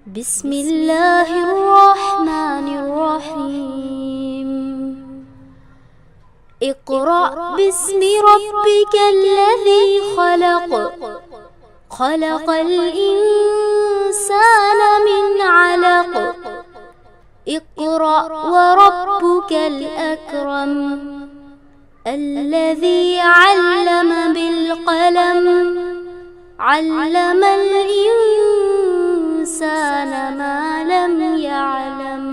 بسم اللہ الرحمن الرحیم اقرأ باسم ربک الذی خلق خلق الانسان من علق اقرأ وربک الاکرم الذی علم بالقلم علم الانسان ما لم يعلم۔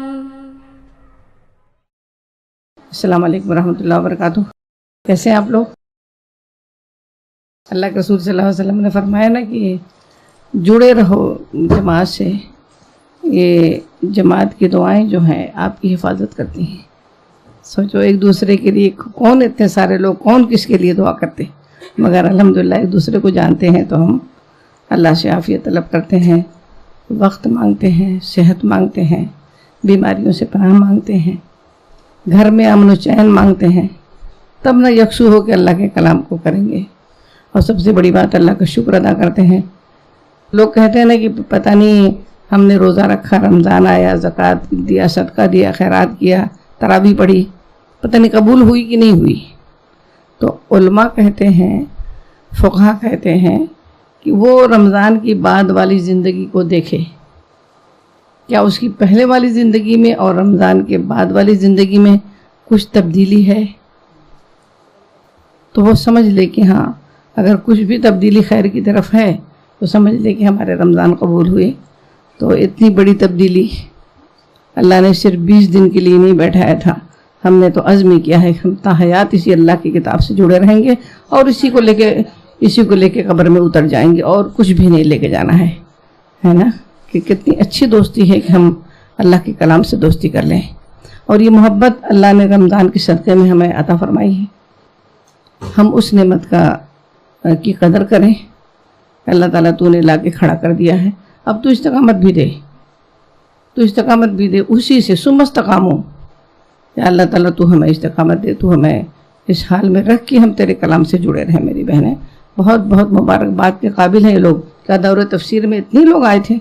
السلام علیکم ورحمۃ اللہ وبرکاتہ۔ کیسے ہیں آپ لوگ؟ اللہ کے رسول صلی اللہ علیہ وسلم نے فرمایا نا کہ جڑے رہو جماعت سے، یہ جماعت کی دعائیں جو ہیں آپ کی حفاظت کرتی ہیں۔ سوچو ایک دوسرے کے لیے کون اتنے سارے لوگ کون کس کے لیے دعا کرتے، مگر الحمدللہ ایک دوسرے کو جانتے ہیں تو ہم اللہ سے عافیت طلب کرتے ہیں، وقت مانگتے ہیں، صحت مانگتے ہیں، بیماریوں سے پناہ مانگتے ہیں، گھر میں امن و چین مانگتے ہیں، تب نہ یکسو ہو کے اللہ کے کلام کو کریں گے۔ اور سب سے بڑی بات اللہ کا شکر ادا کرتے ہیں۔ لوگ کہتے ہیں نا کہ پتہ نہیں ہم نے روزہ رکھا، رمضان آیا، زکوٰۃ دیا، صدقہ دیا، خیرات کیا، تراویح پڑھی، پتہ نہیں قبول ہوئی کہ نہیں ہوئی۔ تو علماء کہتے ہیں، فقہا کہتے ہیں کہ وہ رمضان کی بعد والی زندگی کو دیکھے، کیا اس کی پہلے والی زندگی میں اور رمضان کے بعد والی زندگی میں کچھ تبدیلی ہے، تو وہ سمجھ لے کہ ہاں اگر کچھ بھی تبدیلی خیر کی طرف ہے تو سمجھ لے کہ ہمارے رمضان قبول ہوئے۔ تو اتنی بڑی تبدیلی اللہ نے صرف 20 دن کے لیے نہیں بیٹھایا تھا، ہم نے تو عزم کیا ہے ہم تا حیات اسی اللہ کی کتاب سے جڑے رہیں گے اور اسی کو لے کے قبر میں اتر جائیں گے اور کچھ بھی نہیں لے کے جانا ہے نا؟ کہ کتنی اچھی دوستی ہے کہ ہم اللہ کے کلام سے دوستی کر لیں، اور یہ محبت اللہ نے رمضان کے صدقے میں ہمیں عطا فرمائی ہے۔ ہم اس نعمت کی قدر کریں۔ اللہ تعالیٰ تو نے لا کے کھڑا کر دیا ہے، اب تو استقامت بھی دے اسی سے ثم استقاموا۔ یا اللہ تعالیٰ تو ہمیں استقامت دے، تو ہمیں اس حال میں رکھ کے ہم تیرے کلام سے جڑے رہیں۔ میری بہنیں بہت بہت مبارکباد کے قابل ہیں یہ لوگ۔ کیا دور تفسیر میں اتنے لوگ آئے تھے؟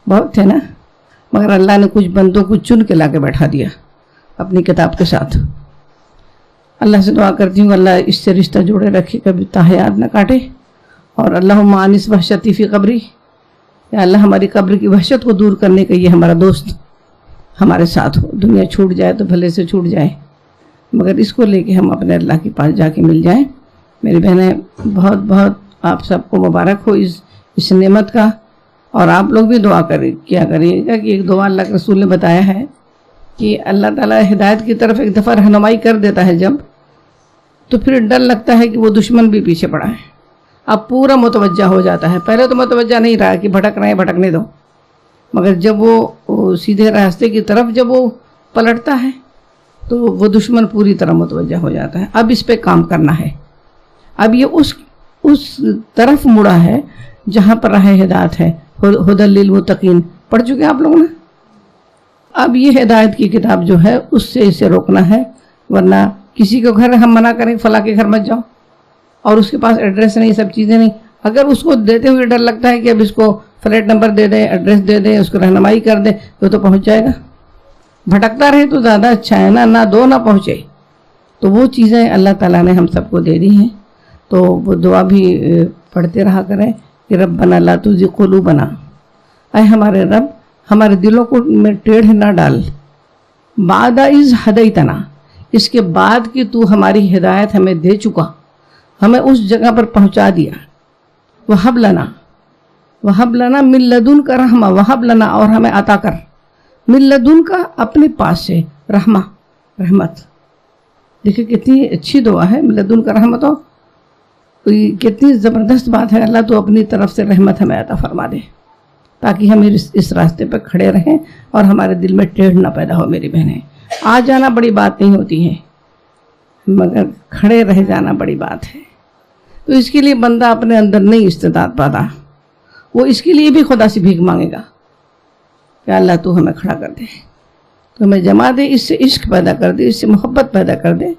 بہت تھے نا، مگر اللہ نے کچھ بندوں کو چن کے لا کے بیٹھا دیا اپنی کتاب کے ساتھ۔ اللہ سے دعا کرتی ہوں اللہ اس سے رشتہ جوڑے رکھے، کبھی تاحیات نہ کاٹے، اور اللہم آنس وحشتی فی قبری، یا اللہ ہماری قبر کی وحشت کو دور کرنے کا یہ ہمارا دوست ہمارے ساتھ ہو۔ دنیا چھوٹ جائے تو بھلے سے چھوٹ جائے، مگر اس کو لے کے ہم اپنے اللہ کے پاس جا کے مل جائیں۔ میری بہنیں بہت بہت آپ سب کو مبارک ہو اس نعمت کا، اور آپ لوگ بھی دعا کیا کریے گا کہ ایک دعا اللہ کے رسول نے بتایا ہے کہ اللہ تعالیٰ ہدایت کی طرف ایک دفعہ رہنمائی کر دیتا ہے جب، تو پھر ڈر لگتا ہے کہ وہ دشمن بھی پیچھے پڑا ہے، اب پورا متوجہ ہو جاتا ہے۔ پہلے تو متوجہ نہیں رہا کہ بھٹک رہے ہیں، بھٹکنے دو، مگر جب وہ سیدھے راستے کی طرف جب وہ پلٹتا ہے تو وہ دشمن پوری طرح متوجہ ہو جاتا ہے۔ اب اس پہ کام کرنا ہے، اب یہ اس طرف مڑا ہے جہاں پر راہ ہدایت ہے، ہدی للمتقین پڑھ چکے ہیں آپ لوگوں نے۔ اب یہ ہدایت کی کتاب جو ہے اس سے اسے روکنا ہے، ورنہ کسی کو گھر ہم منع کریں فلاں کے گھر مت جاؤ، اور اس کے پاس ایڈریس نہیں، سب چیزیں نہیں، اگر اس کو دیتے ہوئے ڈر لگتا ہے کہ اب اس کو فلیٹ نمبر دے دیں، ایڈریس دے دیں، اس کو رہنمائی کر دیں تو پہنچ جائے گا۔ بھٹکتا رہے تو زیادہ اچھا ہے نا، نہ دو نہ پہنچے۔ تو وہ چیزیں اللہ تعالیٰ نے ہم سب کو دے دی ہیں، تو وہ دعا بھی پڑھتے رہا کریں کہ ربنا لا تزغ قلوبنا، اے ہمارے رب ہمارے دلوں کو میں ٹیڑھ نہ ڈال، بعد اذ ہدیتنا، اس کے بعد کہ تو ہماری ہدایت ہمیں دے چکا، ہمیں اس جگہ پر پہنچا دیا۔ وہب لنا من لدنک رحمہ، وہب لنا، اور ہمیں عطا کر، من لدنک اپنے پاس سے، رحمت۔ دیکھیں کتنی اچھی دعا ہے، من لدنک رحمت، کتنی زبردست بات ہے۔ اللہ تو اپنی طرف سے رحمت ہمیں عطا فرما دے تاکہ ہم اس راستے پہ کھڑے رہیں اور ہمارے دل میں ٹیڑھ نہ پیدا ہو۔ میری بہنیں آ جانا بڑی بات نہیں ہوتی ہے، مگر کھڑے رہ جانا بڑی بات ہے۔ تو اس کے لیے بندہ اپنے اندر نہیں استطاعت پاتا، وہ اس کے لیے بھی خدا سے بھیک مانگے گا کہ اللہ تو ہمیں کھڑا کر دے، تو ہمیں جما دے، اس سے عشق پیدا کر دے، اس سے محبت پیدا کر دے۔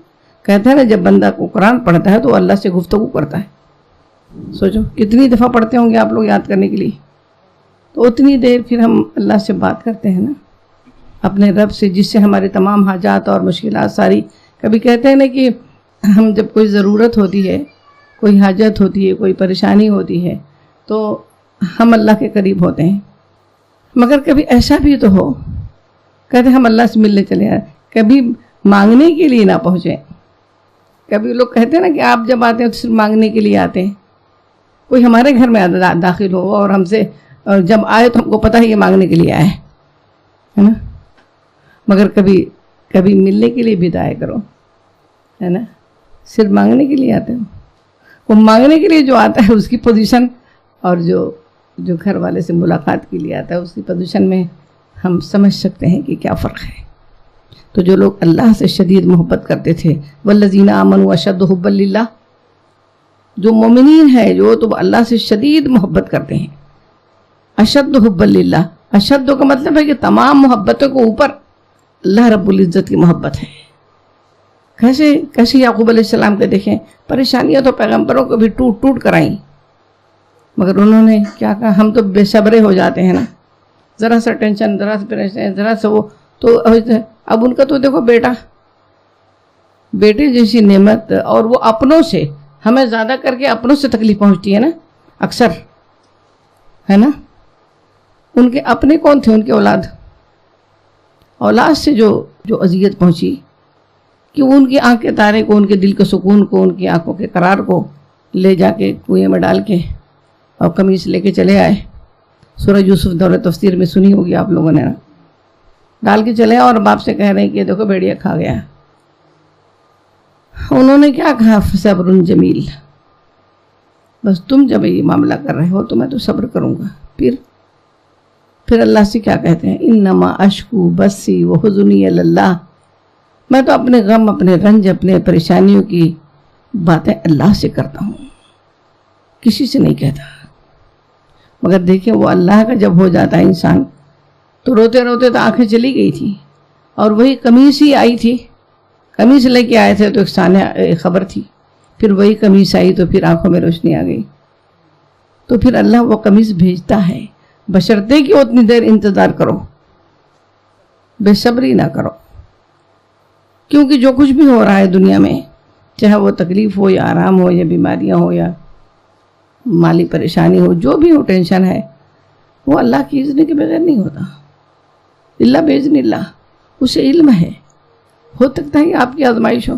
کہتے ہیں نا جب بندہ کو قرآن پڑھتا ہے تو اللہ سے گفتگو کرتا ہے۔ سوچو کتنی دفعہ پڑھتے ہوں گے آپ لوگ یاد کرنے کے لیے، تو اتنی دیر پھر ہم اللہ سے بات کرتے ہیں نا، اپنے رب سے، جس سے ہمارے تمام حاجات اور مشکلات ساری. کبھی کہتے ہیں نا کہ ہم جب کوئی ضرورت ہوتی ہے، کوئی حاجت ہوتی ہے، کوئی پریشانی ہوتی ہے، تو ہم اللہ کے قریب ہوتے ہیں. مگر کبھی ایسا بھی تو ہو، کہتے ہم اللہ سے ملنے چلے جائیں، کبھی مانگنے کے لیے نہ پہنچیں. کبھی لوگ کہتے ہیں نا کہ آپ جب آتے ہیں تو صرف مانگنے کے لیے آتے ہیں. کوئی ہمارے گھر میں داخل ہو اور ہم سے جب آئے تو ہم کو پتہ ہے یہ مانگنے کے لیے آئے ہے نا. مگر کبھی کبھی ملنے کے لیے بھی تو آیا کرو، ہے نا. صرف مانگنے کے لیے آتے ہو. وہ مانگنے کے لیے جو آتا ہے اس کی پوزیشن، اور جو گھر والے سے ملاقات کے لیے آتا ہے اس کی پوزیشن میں ہم سمجھ سکتے ہیں کہ کیا فرق ہے. تو جو لوگ اللہ سے شدید محبت کرتے تھے، والذین آمنوا اشد حبا للہ، جو مومنین ہیں جو تو اللہ سے شدید محبت کرتے ہیں. اشد حبا للہ، اشد کا مطلب ہے کہ تمام محبتوں کو اوپر اللہ رب العزت کی محبت ہے. کیسے یعقوب علیہ السلام کے دیکھیں، پریشانیاں تو پیغمبروں کو بھی ٹوٹ ٹوٹ کر آئیں، مگر انہوں نے کیا کہا، ہم تو بے صبرے ہو جاتے ہیں نا، ذرا سا ٹینشن، ذرا سا پریشان، ذرا سا وہ تو. اب ان کا تو دیکھو بیٹے جیسی نعمت، اور وہ اپنوں سے، ہمیں زیادہ کر کے اپنوں سے تکلیف پہنچتی ہے نا اکثر، ہے نا. ان کے اپنے کون تھے؟ ان کے اولاد سے جو اذیت پہنچی، کہ وہ ان کی آنکھ کے تارے کو، ان کے دل کے سکون کو، ان کی آنکھوں کے قرار کو لے جا کے کنویں میں ڈال کے اور قمیص لے کے چلے آئے. سورہ یوسف دور تفسیر میں سنی ہوگی آپ لوگوں نے نا. ڈال کے چلے اور باپ سے کہہ رہے ہیں کہ دیکھو بھیڑیا کھا گیا. انہوں نے کیا کہا، صبر جمیل، بس تم جب یہ معاملہ کر رہے ہو تو میں تو صبر کروں گا. پھر اللہ سے کیا کہتے ہیں، انما اشکو بسی وحزنی الی اللہ، میں تو اپنے غم، اپنے رنج، اپنے پریشانیوں کی باتیں اللہ سے کرتا ہوں، کسی سے نہیں کہتا. مگر دیکھیں وہ اللہ کا جب ہو جاتا ہے انسان، تو روتے روتے تو آنکھیں چلی گئی تھی، اور وہی قمیص ہی آئی تھی، قمیص لے کے آئے تھے تو ایک سانحہ خبر تھی، پھر وہی قمیص آئی تو پھر آنکھوں میں روشنی آ گئی. تو پھر اللہ وہ قمیص بھیجتا ہے، بشرطے کہ اتنی دیر انتظار کرو، بے صبری نہ کرو. کیونکہ جو کچھ بھی ہو رہا ہے دنیا میں، چاہے وہ تکلیف ہو یا آرام ہو یا بیماریاں ہو یا مالی پریشانی ہو، جو بھی ہو ٹینشن ہے، وہ اللہ کی اذن کے بغیر نہیں ہوتا. اللہ باذن اللہ، اسے علم ہے. ہو سکتا ہے کہ آپ کی آزمائش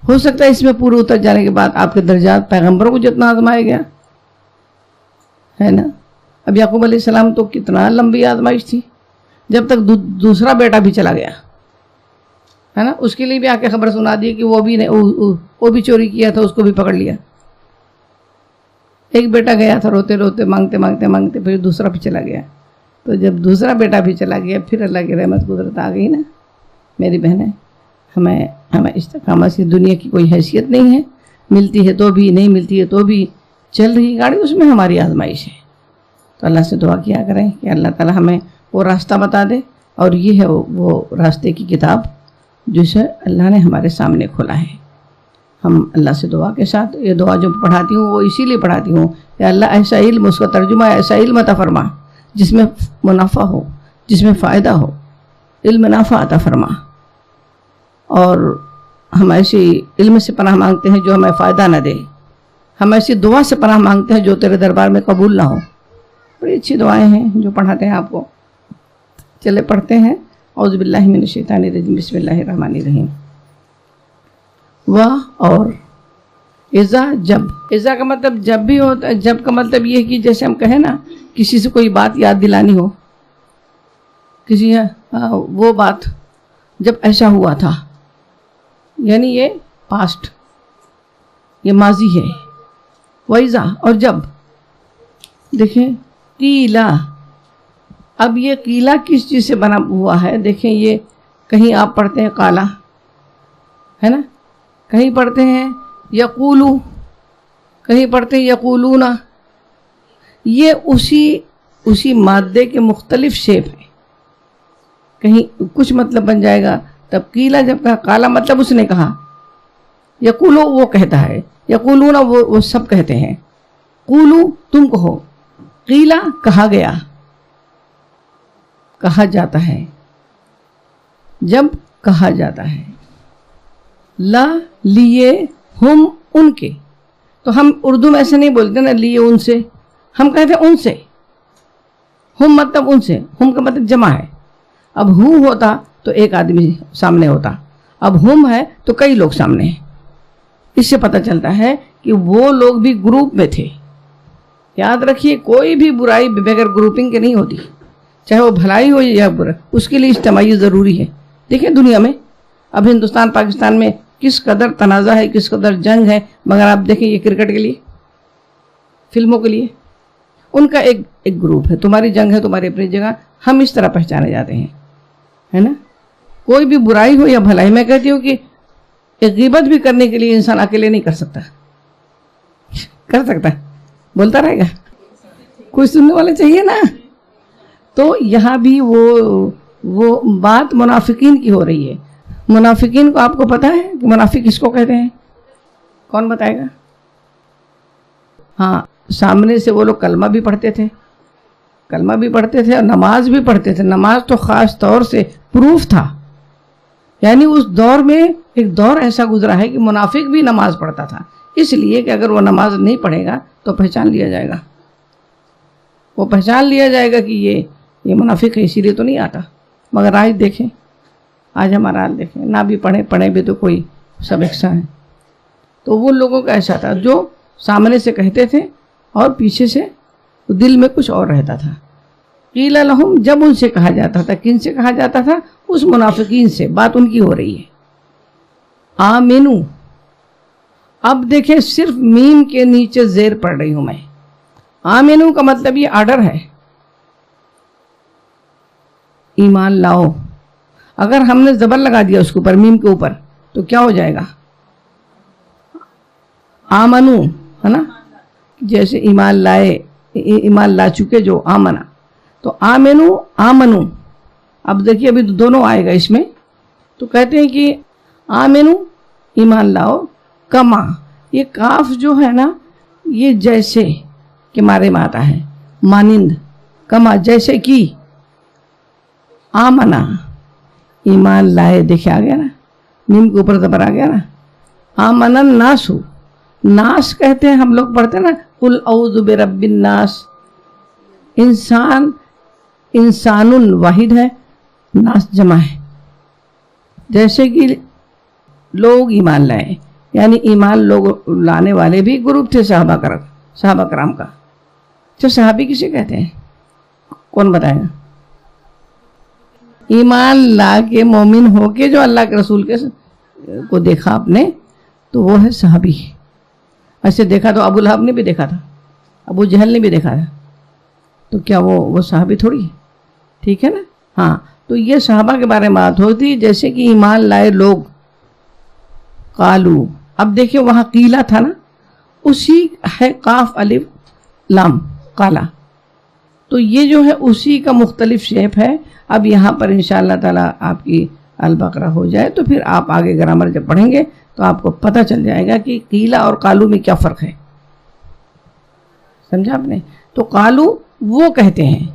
ہو سکتا ہے اس میں پورے اتر جانے کے بعد آپ کے درجات پیغمبروں کو جتنا آزمایا گیا ہے نا. اب یعقوب علیہ السلام تو کتنا لمبی آزمائش تھی، جب تک دوسرا بیٹا بھی چلا گیا ہے نا. اس کے لیے بھی آ کے خبر سنا دی کہ وہ بھی چوری کیا تھا، اس کو بھی پکڑ لیا. ایک بیٹا گیا تھا روتے روتے، مانگتے مانگتے مانگتے، پھر دوسرا بھی چلا گیا. تو جب دوسرا بیٹا بھی چلا گیا، پھر اللہ کی رحمت قدرت آ گئی نا. میری بہنیں، ہمیں استقامت سے دنیا کی کوئی حیثیت نہیں ہے، ملتی ہے تو بھی، نہیں ملتی ہے تو بھی، چل رہی گاڑی اس میں ہماری آزمائش ہے. تو اللہ سے دعا کیا کریں کہ اللہ تعالی ہمیں وہ راستہ بتا دے، اور یہ ہے وہ راستے کی کتاب جسے اللہ نے ہمارے سامنے کھولا ہے. ہم اللہ سے دعا کے ساتھ، یہ دعا جو پڑھاتی ہوں وہ اسی لیے پڑھاتی ہوں کہ اللہ ایسا علم، اس کا ترجمہ ایسا علم عطا فرما جس میں منافع ہو، جس میں فائدہ ہو، علم نافع عطا فرما. اور ہم ایسی علم سے پناہ مانگتے ہیں جو ہمیں فائدہ نہ دے. ہم ایسی دعا سے پناہ مانگتے ہیں جو تیرے دربار میں قبول نہ ہو. بڑی اچھی دعائیں ہیں جو پڑھاتے ہیں آپ کو. چلے پڑھتے ہیں. اعوذ باللہ من الشیطان الرجیم، بسم اللہ الرحمن الرحیم. اور اذا، اذا کا مطلب جب بھی ہوتا ہے. جب کا مطلب یہ کہ جیسے ہم کہیں نا کسی سے کوئی بات یاد دلانی ہو، کسی وہ بات جب ایسا ہوا تھا، یعنی یہ پاسٹ، یہ ماضی ہے. وَإِذَا، اور جب. دیکھیں قیلا، اب یہ قیلا کس چیز سے بنا ہوا ہے؟ دیکھیں یہ کہیں آپ پڑھتے ہیں قالا، ہے نا، کہیں پڑھتے ہیں یقولو، کہیں پڑھتے ہیں یقولون. یہ اسی مادے کے مختلف شیپ ہیں. کہیں کچھ مطلب بن جائے گا. تب قیلا جب کہا، قالا مطلب اس نے کہا، یقولو وہ کہتا ہے، یقولون وہ سب کہتے ہیں، قولو تم کہو. قیلا کہا گیا، کہا جاتا ہے، جب کہا جاتا ہے، لا لیے ہم ان کے، تو ہم اردو میں ایسے نہیں بولتے نا لیے ان سے، ہم کہتے ہیں ان سے، ہم مطلب ان سے، ہم کا مطلب جمع ہے، اب ہو ہوتا تو ایک آدمی سامنے ہوتا، اب ہم ہے تو کئی لوگ سامنے ہیں، اس سے پتہ چلتا ہے کہ وہ لوگ بھی گروپ میں تھے۔ یاد رکھیے کوئی بھی برائی بغیر گروپنگ کے نہیں ہوتی، چاہے وہ بھلائی ہو یا برا، اس کے لیے اجتماعی ضروری ہے۔ دیکھیں دنیا میں اب ہندوستان پاکستان میں کس قدر تنازع ہے، کس قدر جنگ ہے، مگر آپ دیکھیں یہ کرکٹ کے لیے، فلموں کے لیے، ان کا ایک گروپ ہے، تمہاری جنگ ہے تمہاری اپنی جگہ، ہم اس طرح پہچانے جاتے ہیں، ہے نا۔ کوئی بھی برائی ہو یا بھلائی، میں کہتی ہوں کہ ایک غیبت بھی کرنے کے لیے انسان اکیلے نہیں کر سکتا، کر سکتا ہے، بولتا رہے گا، کوئی سننے والا چاہیے نا۔ تو یہاں بھی وہ بات منافقین کی ہو رہی ہے۔ منافقین کو آپ کو پتا ہے کہ منافق کس کو کہتے ہیں؟ کون بتائے گا؟ ہاں، سامنے سے وہ لوگ کلمہ بھی پڑھتے تھے، کلمہ بھی پڑھتے تھے اور نماز بھی پڑھتے تھے۔ نماز تو خاص طور سے پروف تھا، یعنی اس دور میں ایک دور ایسا گزرا ہے کہ منافق بھی نماز پڑھتا تھا، اس لیے کہ اگر وہ نماز نہیں پڑھے گا تو پہچان لیا جائے گا، وہ پہچان لیا جائے گا کہ یہ منافق ہے، اسی لیے تو نہیں آتا۔ مگر آج دیکھیں، آج ہمارا حال دیکھیں، نہ بھی پڑھیں بھی تو کوئی سب ایسا ہے۔ تو وہ لوگوں کا ایسا تھا جو سامنے سے کہتے تھے اور پیچھے سے دل میں کچھ اور رہتا تھا۔ قیل لہم، جب ان سے کہا جاتا تھا، کن سے کہا جاتا تھا؟ اس منافقین سے، بات ان کی ہو رہی ہے۔ آمنو، اب دیکھیں صرف میم کے نیچے زیر پڑھ رہی ہوں میں، آمنو کا مطلب یہ آرڈر ہے، ایمان لاؤ۔ اگر ہم نے زبر لگا دیا اس کے اوپر، میم کے اوپر، تو کیا ہو جائے گا؟ آمنو، ہے نا، جیسے ایمان لائے، ایمان لا چکے جو، آمنا، تو آمنو، اب دیکھیے ابھی دونوں آئے گا اس میں، تو کہتے ہیں کہ آمنو، ایمان لاؤ، کما، یہ کاف جو ہے نا یہ جیسے کے مارے میں آتا ہے، مانند، کما جیسے کی، آمنا ایمان لائے، دیکھیں آ گیا نا، میم کے اوپر زبر آ گیا نا۔ آمن الناس، ناس کہتے ہیں ہم لوگ پڑھتے ہیں نا، قل اعوذ برب الناس، انسان واحد ہے، ناس جمع ہے، جیسے کہ لوگ ایمان لائے، یعنی ایمان لوگ لانے والے بھی گروپ تھے صحابہ کرام کا۔ تو صحابی کسے کہتے ہیں؟ کون بتائے گا؟ ایمان لا کے مومن ہو کے جو اللہ کے رسول کو دیکھا آپ نے، تو وہ ہے صحابی۔ ایسے دیکھا تو ابو لہب نے بھی دیکھا تھا، ابو جہل نے بھی دیکھا تھا، تو کیا وہ صحابی تھوڑی ہے؟ ٹھیک ہے نا۔ ہاں، تو یہ صحابہ کے بارے میں بات ہوتی، جیسے کہ ایمان لائے لوگ، قالو، اب دیکھیں وہاں قیلا تھا نا، اسی ہے قاف الف لام قالا، تو یہ جو ہے اسی کا مختلف شیپ ہے۔ اب یہاں پر انشاءاللہ تعالی آپ کی البقرہ ہو جائے تو پھر آپ آگے گرامر جب پڑھیں گے تو آپ کو پتہ چل جائے گا کہ قیلا اور قالو میں کیا فرق ہے، سمجھا آپ نے؟ تو قالو وہ کہتے ہیں،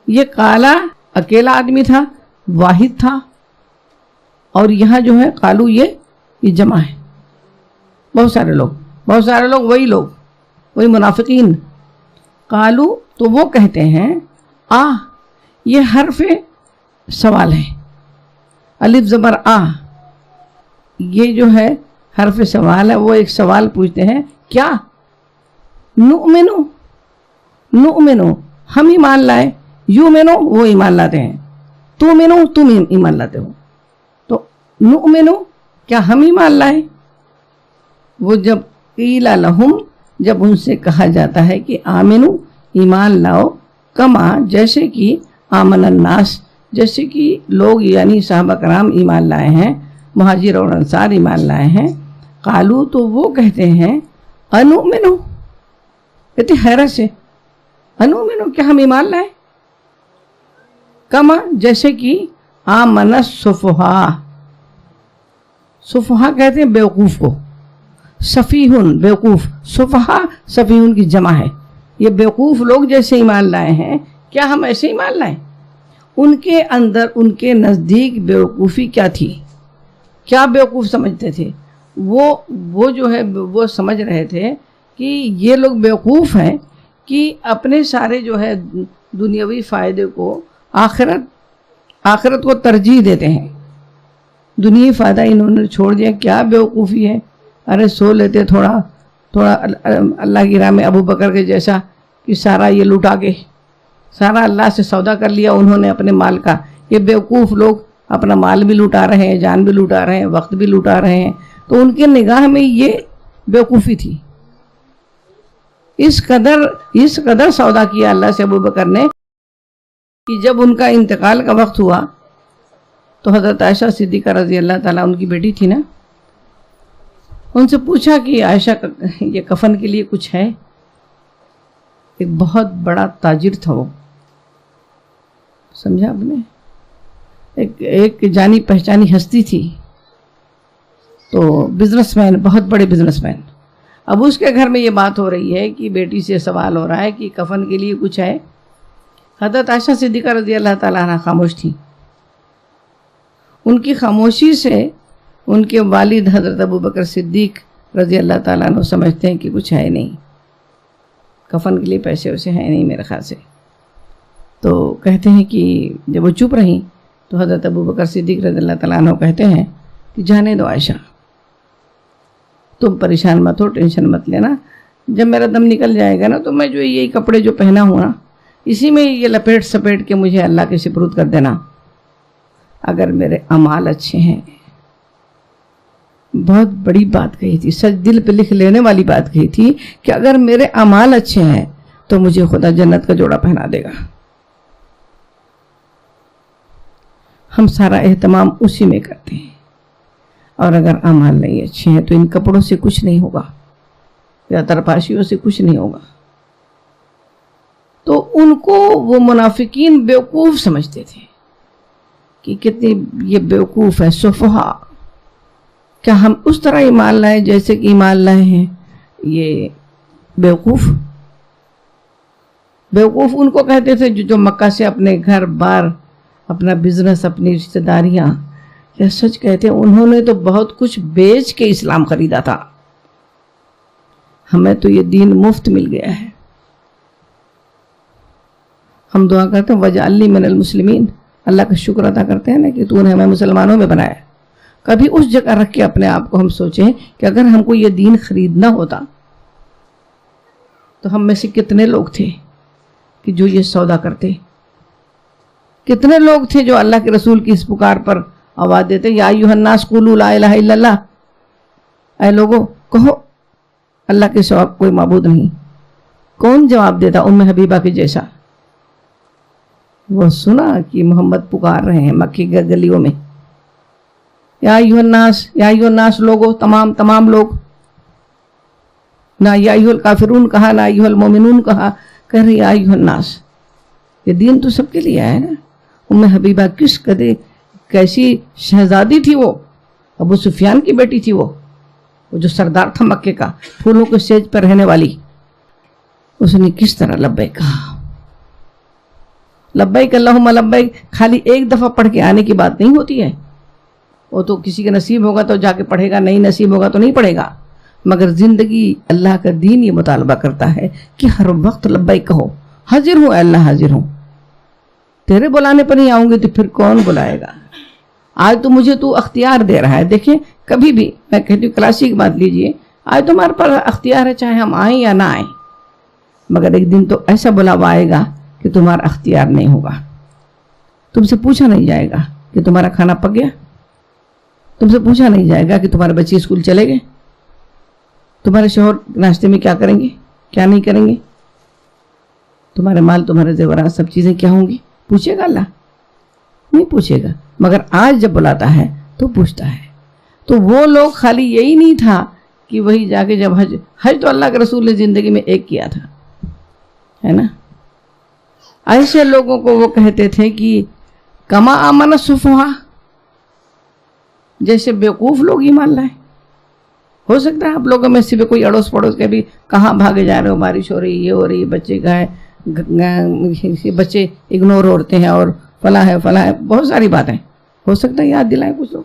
یہ قالا اکیلا آدمی تھا، واحد تھا، اور یہاں جو ہے قالو یہ جمع ہے، بہت سارے لوگ، وہی منافقین۔ قالو تو وہ کہتے ہیں، یہ حرف سوال ہے، الف زبر آ، یہ جو ہے حرف سوال ہے، وہ ایک سوال پوچھتے ہیں، کیا؟ نؤمنو ہم ایمان لائے، یؤمنو وہ ایمان لاتے ہیں، تؤمنو تم ایمان لاتے ہو، تو نؤمنو کیا ہم ایمان لائے؟ وہ جب قیل لہم، جب ان سے کہا جاتا ہے کہ آمنو ایمان لاؤ، کما جیسے کہ آمن الناس، جیسے کہ لوگ یعنی صحابہ کرام ایمان لائے ہیں، مہاجر اور انصار ایمان لائے ہیں، قالو تو وہ کہتے ہیں، انؤمنو، کہتے حیرت سے، انؤمنو کیا ہم ایمان لائے، کما جیسے کہ آمن السفہاء، سفہاء کہتے ہیں بیوقوف کو، سفیہن بیوقوف، سفہاء سفیہن کی جمع ہے، یہ بیوقوف لوگ جیسے ایمان لائے ہیں کیا ہم ایسے ایمان لائیں؟ ان کے اندر ان کے نزدیک بیوقوفی کیا تھی، کیا بیوقوف سمجھتے تھے؟ وہ جو ہے وہ سمجھ رہے تھے کہ یہ لوگ بیوقوف ہیں کہ اپنے سارے جو ہے دنیاوی فائدے کو آخرت کو ترجیح دیتے ہیں، دنیاوی فائدہ انہوں نے چھوڑ دیا۔ کیا بیوقوفی ہے؟ ارے سو لیتے تھوڑا اللہ کی راہ میں، ابو بکر کے جیسا کہ سارا یہ لوٹا کے سارا اللہ سے سودا کر لیا انہوں نے اپنے مال کا۔ یہ بیوقوف لوگ اپنا مال بھی لوٹا رہے ہیں، جان بھی لوٹا رہے ہیں، وقت بھی لوٹا رہے ہیں، تو ان کے نگاہ میں یہ بیوقوفی تھی۔ اس قدر سودا کیا اللہ سے ابو بکر نے کہ جب ان کا انتقال کا وقت ہوا تو حضرت عائشہ صدیقہ رضی اللہ تعالیٰ، ان کی بیٹی تھی نا، ان سے پوچھا کہ عائشہ یہ کفن کے لیے کچھ ہے؟ ایک بہت بڑا تاجر تھا وہ، سمجھا آپ نے، ایک جانی پہچانی ہستی تھی، تو بزنس مین، بہت بڑے بزنس مین۔ اب اس کے گھر میں یہ بات ہو رہی ہے کہ بیٹی سے سوال ہو رہا ہے کہ کفن کے لیے کچھ ہے۔ حضرت عائشہ صدیقہ رضی اللہ تعالیٰ عنہ خاموش تھی۔ ان کی خاموشی سے ان کے والد حضرت ابو بکر صدیق رضی اللہ تعالیٰ عنہ سمجھتے ہیں کہ کچھ ہے نہیں، کفن کے لیے پیسے ویسے ہیں نہیں میرے خیال سے۔ تو کہتے ہیں کہ جب وہ چپ رہیں تو حضرت ابو بکر صدیق رضی اللہ تعالیٰ عنہ کہتے ہیں کہ جانے دو عائشہ، تم پریشان مت ہو، ٹینشن مت لینا، جب میرا دم نکل جائے گا نا تو میں جو یہی کپڑے جو پہنا ہوں نا اسی میں یہ لپیٹ سپیٹ کے مجھے اللہ کے سپرد کر دینا۔ اگر میرے اعمال اچھے ہیں، بہت بڑی بات کہی تھی، سچ دل پہ لکھ لینے والی بات کہی تھی کہ اگر میرے اعمال اچھے ہیں تو مجھے خدا جنت کا جوڑا پہنا دے گا۔ ہم سارا اہتمام اسی میں کرتے ہیں، اور اگر اعمال نہیں اچھے ہیں تو ان کپڑوں سے کچھ نہیں ہوگا یا ترپاشیوں سے کچھ نہیں ہوگا۔ تو ان کو وہ منافقین بیوقوف سمجھتے تھے کہ کتنی یہ بیوقوف ہے، سفہا۔ کیا ہم اس طرح ایمان لائیں جیسے کہ ایمان لائے ہیں یہ بیوقوف؟ بیوقوف ان کو کہتے تھے جو مکہ سے اپنے گھر بار، اپنا بزنس، اپنی رشتہ داریاں، یا سچ کہتے ہیں انہوں نے تو بہت کچھ بیچ کے اسلام خریدا تھا۔ ہمیں تو یہ دین مفت مل گیا ہے۔ ہم دعا کرتے ہیں وَاجْعَلْنِی مِنَ الْمُسْلِمِین، اللہ کا شکر ادا کرتے ہیں نا کہ تو نے ہمیں مسلمانوں میں بنایا۔ کبھی اس جگہ رکھ کے اپنے آپ کو ہم سوچیں کہ اگر ہم کو یہ دین خریدنا ہوتا تو ہم میں سے کتنے لوگ تھے کہ جو یہ سودا کرتے، کتنے لوگ تھے جو اللہ کے رسول کی اس پکار پر آواز دیتے، یا ایھا الناس قولوا لا الہ الا اللہ، اے لوگو کہو اللہ کے سوا کوئی معبود نہیں۔ کون جواب دیتا؟ ام حبیبہ کے جیسا۔ وہ سنا کہ محمد پکار رہے ہیں مکی گلیوں میں، یا ایھا الناس، یا ایھا الناس لوگو، تمام لوگ، نہ یا ایھا الکافرون کہا، نہ ایھا المومنون کہا، کہہ رہے یا ایھا الناس۔ یہ دین تو سب کے لیے ہے نا۔ ام حبیبہ کس قدر کیسی شہزادی تھی وہ، ابو سفیان کی بیٹی تھی وہ جو سردار تھا مکے کا، پھولوں کے سیج پر رہنے والی۔ اس نے کس طرح لبیک کہا، لبیک اللہم لبیک، خالی ایک دفعہ پڑھ کے آنے کی بات نہیں ہوتی ہے، وہ تو کسی کا نصیب ہوگا تو جا کے پڑھے گا، نہیں نصیب ہوگا تو نہیں پڑھے گا، مگر زندگی اللہ کا دین یہ مطالبہ کرتا ہے کہ ہر وقت لبیک کہو، حاضر ہوں اے اللہ، حاضر ہوں، تیرے بلانے پر نہیں آؤں گی تو پھر کون بلائے گا؟ آج تو مجھے تو اختیار دے رہا ہے۔ دیکھیں کبھی بھی میں کہتی ہوں کلاسک بات لیجئے، آج تو ہمارے پر اختیار ہے چاہے ہم آئیں یا نہ آئیں، مگر ایک دن تو ایسا بلاوا آئے گا کہ تمہارا اختیار نہیں ہوگا، تم سے پوچھا نہیں جائے گا کہ تمہارا کھانا پک گیا، تم سے پوچھا نہیں جائے گا کہ تمہارے بچے اسکول چلے گئے، تمہارے شوہر ناشتے میں کیا کریں گے، کیا نہیں کریں گے، تمہارے مال، تمہارے زیورات، سب چیزیں کیا ہوں گی؟ پوچھے گا اللہ؟ نہیں پوچھے گا، مگر آج جب بلاتا ہے تو پوچھتا ہے۔ تو وہ لوگ خالی یہی نہیں تھا کہ وہی جا کے جب حج تو اللہ کے رسول نے زندگی میں ایک کیا تھا، ہے نا، ایسے لوگوں کو وہ کہتے تھے کہ کما آمن السفہاء، جیسے بیوقوف لوگ ایمان لائے۔ ہو سکتا ہے آپ لوگوں میں سے بھی کوئی اڑوس پڑوس کے بھی کہاں بھاگے جا رہے ہو، بارش ہو رہی، یہ ہو رہی، بچے کا ہے، بچے اگنور ہوتے ہیں اور فلاں ہے فلاں ہے، بہت ساری باتیں ہو سکتا ہے یاد دلائیں کچھ لوگ.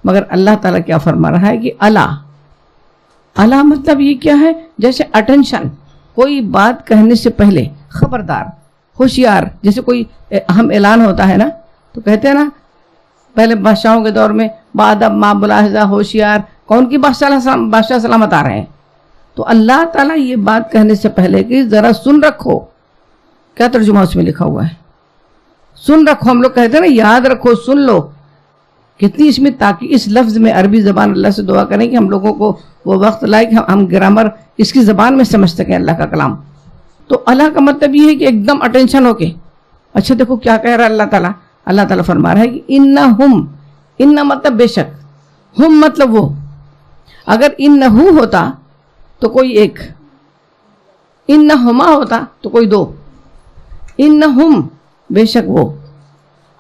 مگر اللہ تعالیٰ کیا فرما رہا ہے کہ الا مطلب یہ کیا ہے؟ جیسے اٹینشن، کوئی بات کہنے سے پہلے خبردار، ہوشیار. جیسے کوئی اہم اعلان ہوتا ہے نا تو کہتے ہیں نا پہلے بادشاہوں کے دور میں بادب ما ملاحظہ، ہوشیار. کون کی بادشاہ سلامت آ رہے ہیں؟ تو اللہ تعالیٰ یہ بات کہنے سے پہلے کہ ذرا سن رکھو. کیا ترجمہ اس میں لکھا ہوا ہے؟ سن رکھو. ہم لوگ کہتے ہیں نا یاد رکھو، سن لو. کتنی اس میں تاکہ اس لفظ میں عربی زبان اللہ سے دعا کریں کہ ہم لوگوں کو وہ وقت لائے کہ ہم گرامر اس کی زبان میں سمجھ سکیں اللہ کا کلام. تو اللہ کا مطلب یہ ہے کہ ایک دم اٹینشن ہو کے. اچھا دیکھو کیا کہہ رہا ہے اللہ تعالیٰ. اللہ تعالیٰ فرما رہا ہے کہ انہم، ان مطلب بے شک، ہم مطلب وہ. اگر انہو ہوتا تو کوئی ایک، انہما ہوتا تو کوئی دو. انہم بے شک وہ.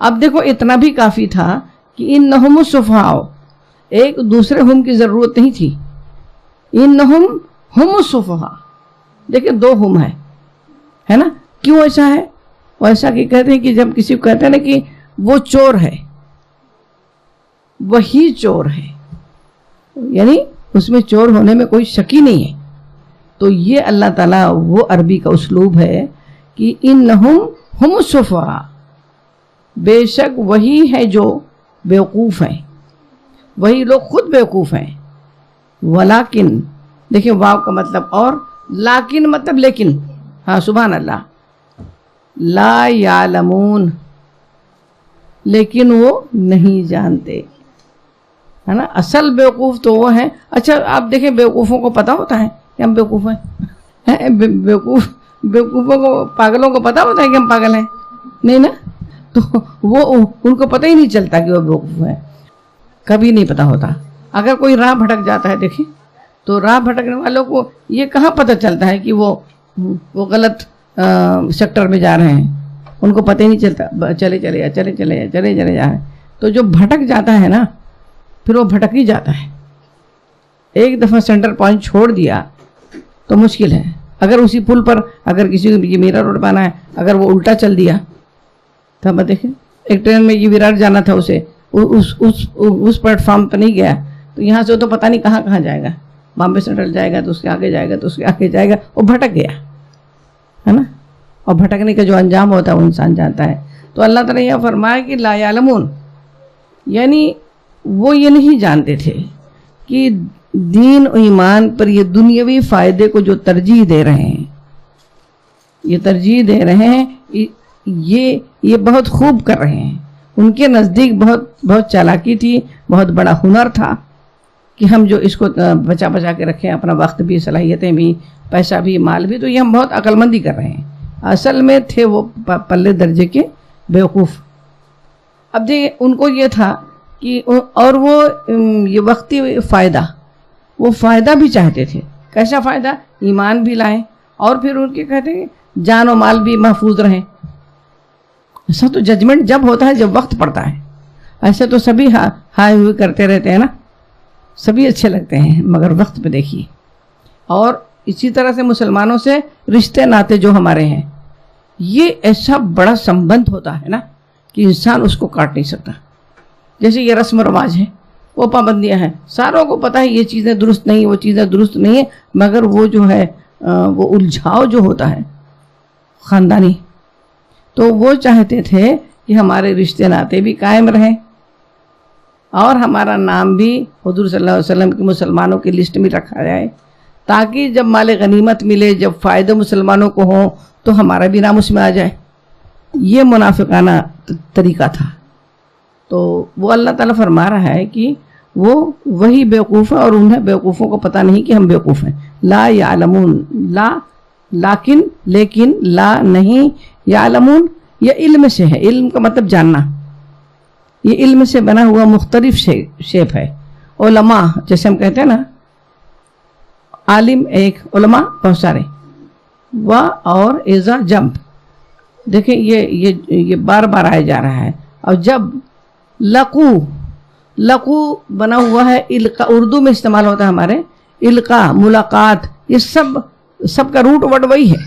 اب دیکھو اتنا بھی کافی تھا کہ انہم السفہاء، ایک دوسرے ہم کی ضرورت نہیں تھی. انہم ہم السفہاء، دیکھیں دو ہم ہے نا. کیوں ایسا ہے؟ وہ ایسا کہ کہتے ہیں کہ جب کسی کو کہتے ہیں نا کہ وہ چور ہے، وہی چور ہے، یعنی اس میں چور ہونے میں کوئی شک ہی نہیں ہے. تو یہ اللہ تعالیٰ وہ عربی کا اسلوب ہے کہ انہم ہم السفہاء، بے شک وہی ہے جو بیوقوف ہیں، وہی لوگ خود بیوقوف ہیں. ولیکن دیکھیں واو کا مطلب اور، لیکن مطلب لیکن. ہاں سبحان اللہ. لا یعلمون، لیکن وہ نہیں جانتے، ہے نا. اصل بیوقوف تو وہ ہیں. اچھا آپ دیکھیں بیوقوفوں کو پتہ ہوتا ہے کہ ہم بیوقوف ہیں؟ بیوقوفوں کو، پاگلوں کو پتہ ہوتا ہے کہ ہم پاگل ہیں؟ نہیں نا. تو وہ ان کو پتہ ہی نہیں چلتا کہ وہ بیوقوف ہیں، کبھی نہیں پتہ ہوتا. اگر کوئی راہ بھٹک جاتا ہے دیکھیں تو راہ بھٹکنے والوں کو یہ کہاں پتہ چلتا ہے کہ وہ غلط سیکٹر میں جا رہے ہیں؟ ان کو پتہ ہی نہیں چلتا، چلے جا رہے ہیں. تو جو بھٹک جاتا ہے نا پھر وہ بھٹک ہی جاتا ہے. ایک دفعہ سینٹر پوائنٹ چھوڑ دیا تو مشکل ہے. اگر اسی پل پر اگر کسی کو یہ میرا روڈ پانا ہے، اگر وہ الٹا چل دیا تو اب دیکھیں ایک ٹرین میں یہ وراٹ جانا تھا، اسے اس پلیٹ فارم پہ نہیں گیا تو یہاں سے تو پتہ نہیں کہاں کہاں جائے گا. بامبے سینٹرل جائے گا تو اس کے آگے جائے گا تو اس کے آگے جائے گا، وہ بھٹک گیا ہے نا. اور بھٹکنے کا جو انجام ہوتا ہے وہ انسان جانتا ہے. تو اللہ تعالیٰ یہ فرمایا کہ لا یعلمون، یعنی وہ یہ نہیں جانتے تھے کہ دین و ایمان پر یہ دنیاوی فائدے کو جو ترجیح دے رہے ہیں، یہ ترجیح دے رہے ہیں، یہ بہت خوب کر رہے ہیں. ان کے نزدیک بہت چالاکی تھی، بہت بڑا ہنر تھا کہ ہم جو اس کو بچا کے رکھیں، اپنا وقت بھی، صلاحیتیں بھی، پیسہ بھی، مال بھی. تو یہ ہم بہت عقل مندی کر رہے ہیں. اصل میں تھے وہ پلے درجے کے بیوقوف. اب جی ان کو یہ تھا کہ اور وہ یہ وقتی فائدہ، وہ فائدہ بھی چاہتے تھے. کیسا فائدہ؟ ایمان بھی لائیں اور پھر ان کے کہتے ہیں جان و مال بھی محفوظ رہیں. ایسا تو ججمنٹ جب ہوتا ہے جب وقت پڑتا ہے. ایسے تو سبھی ہائے ہوئے کرتے رہتے ہیں نا، سبھی اچھے لگتے ہیں، مگر وقت پہ دیکھیے. اور اسی طرح سے مسلمانوں سے رشتے ناتے جو ہمارے ہیں، یہ ایسا بڑا سمبند ہوتا ہے نا کہ انسان اس کو کاٹ نہیں سکتا. جیسے یہ رسم و رواج ہے، وہ پابندیاں ہیں، ساروں کو پتہ ہے یہ چیزیں درست نہیں، وہ چیزیں درست نہیں ہیں، مگر وہ جو ہے وہ الجھاؤ جو ہوتا ہے خاندانی، تو وہ چاہتے تھے کہ ہمارے رشتے ناتے بھی قائم رہیں اور ہمارا نام بھی حضور صلی اللہ علیہ وسلم کے مسلمانوں کی لسٹ میں رکھا جائے، تاکہ جب مال غنیمت ملے، جب فائدہ مسلمانوں کو ہوں تو ہمارا بھی نام اس میں آ جائے. یہ منافقانہ طریقہ تھا. تو وہ اللہ تعالیٰ فرما رہا ہے کہ وہ وہی بیوقوف ہے اور انہیں بیوقوفوں کو پتہ نہیں کہ ہم بیوقوف ہیں. لا یعلمون، لا لیکن لا نہیں، یعلمون یہ علم سے ہے. علم کا مطلب جاننا، یہ علم سے بنا ہوا مختلف شیپ ہے. علماء جیسے ہم کہتے ہیں نا، عالم ایک، علماء بہت سارے. و اور ایزا جمپ، دیکھیں یہ بار بار آیا جا رہا ہے. اور جب لقو، لقو بنا ہوا ہے القا، اردو میں استعمال ہوتا ہے ہمارے، القا ملاقات، یہ سب کا روٹ ورڈ وہی ہے.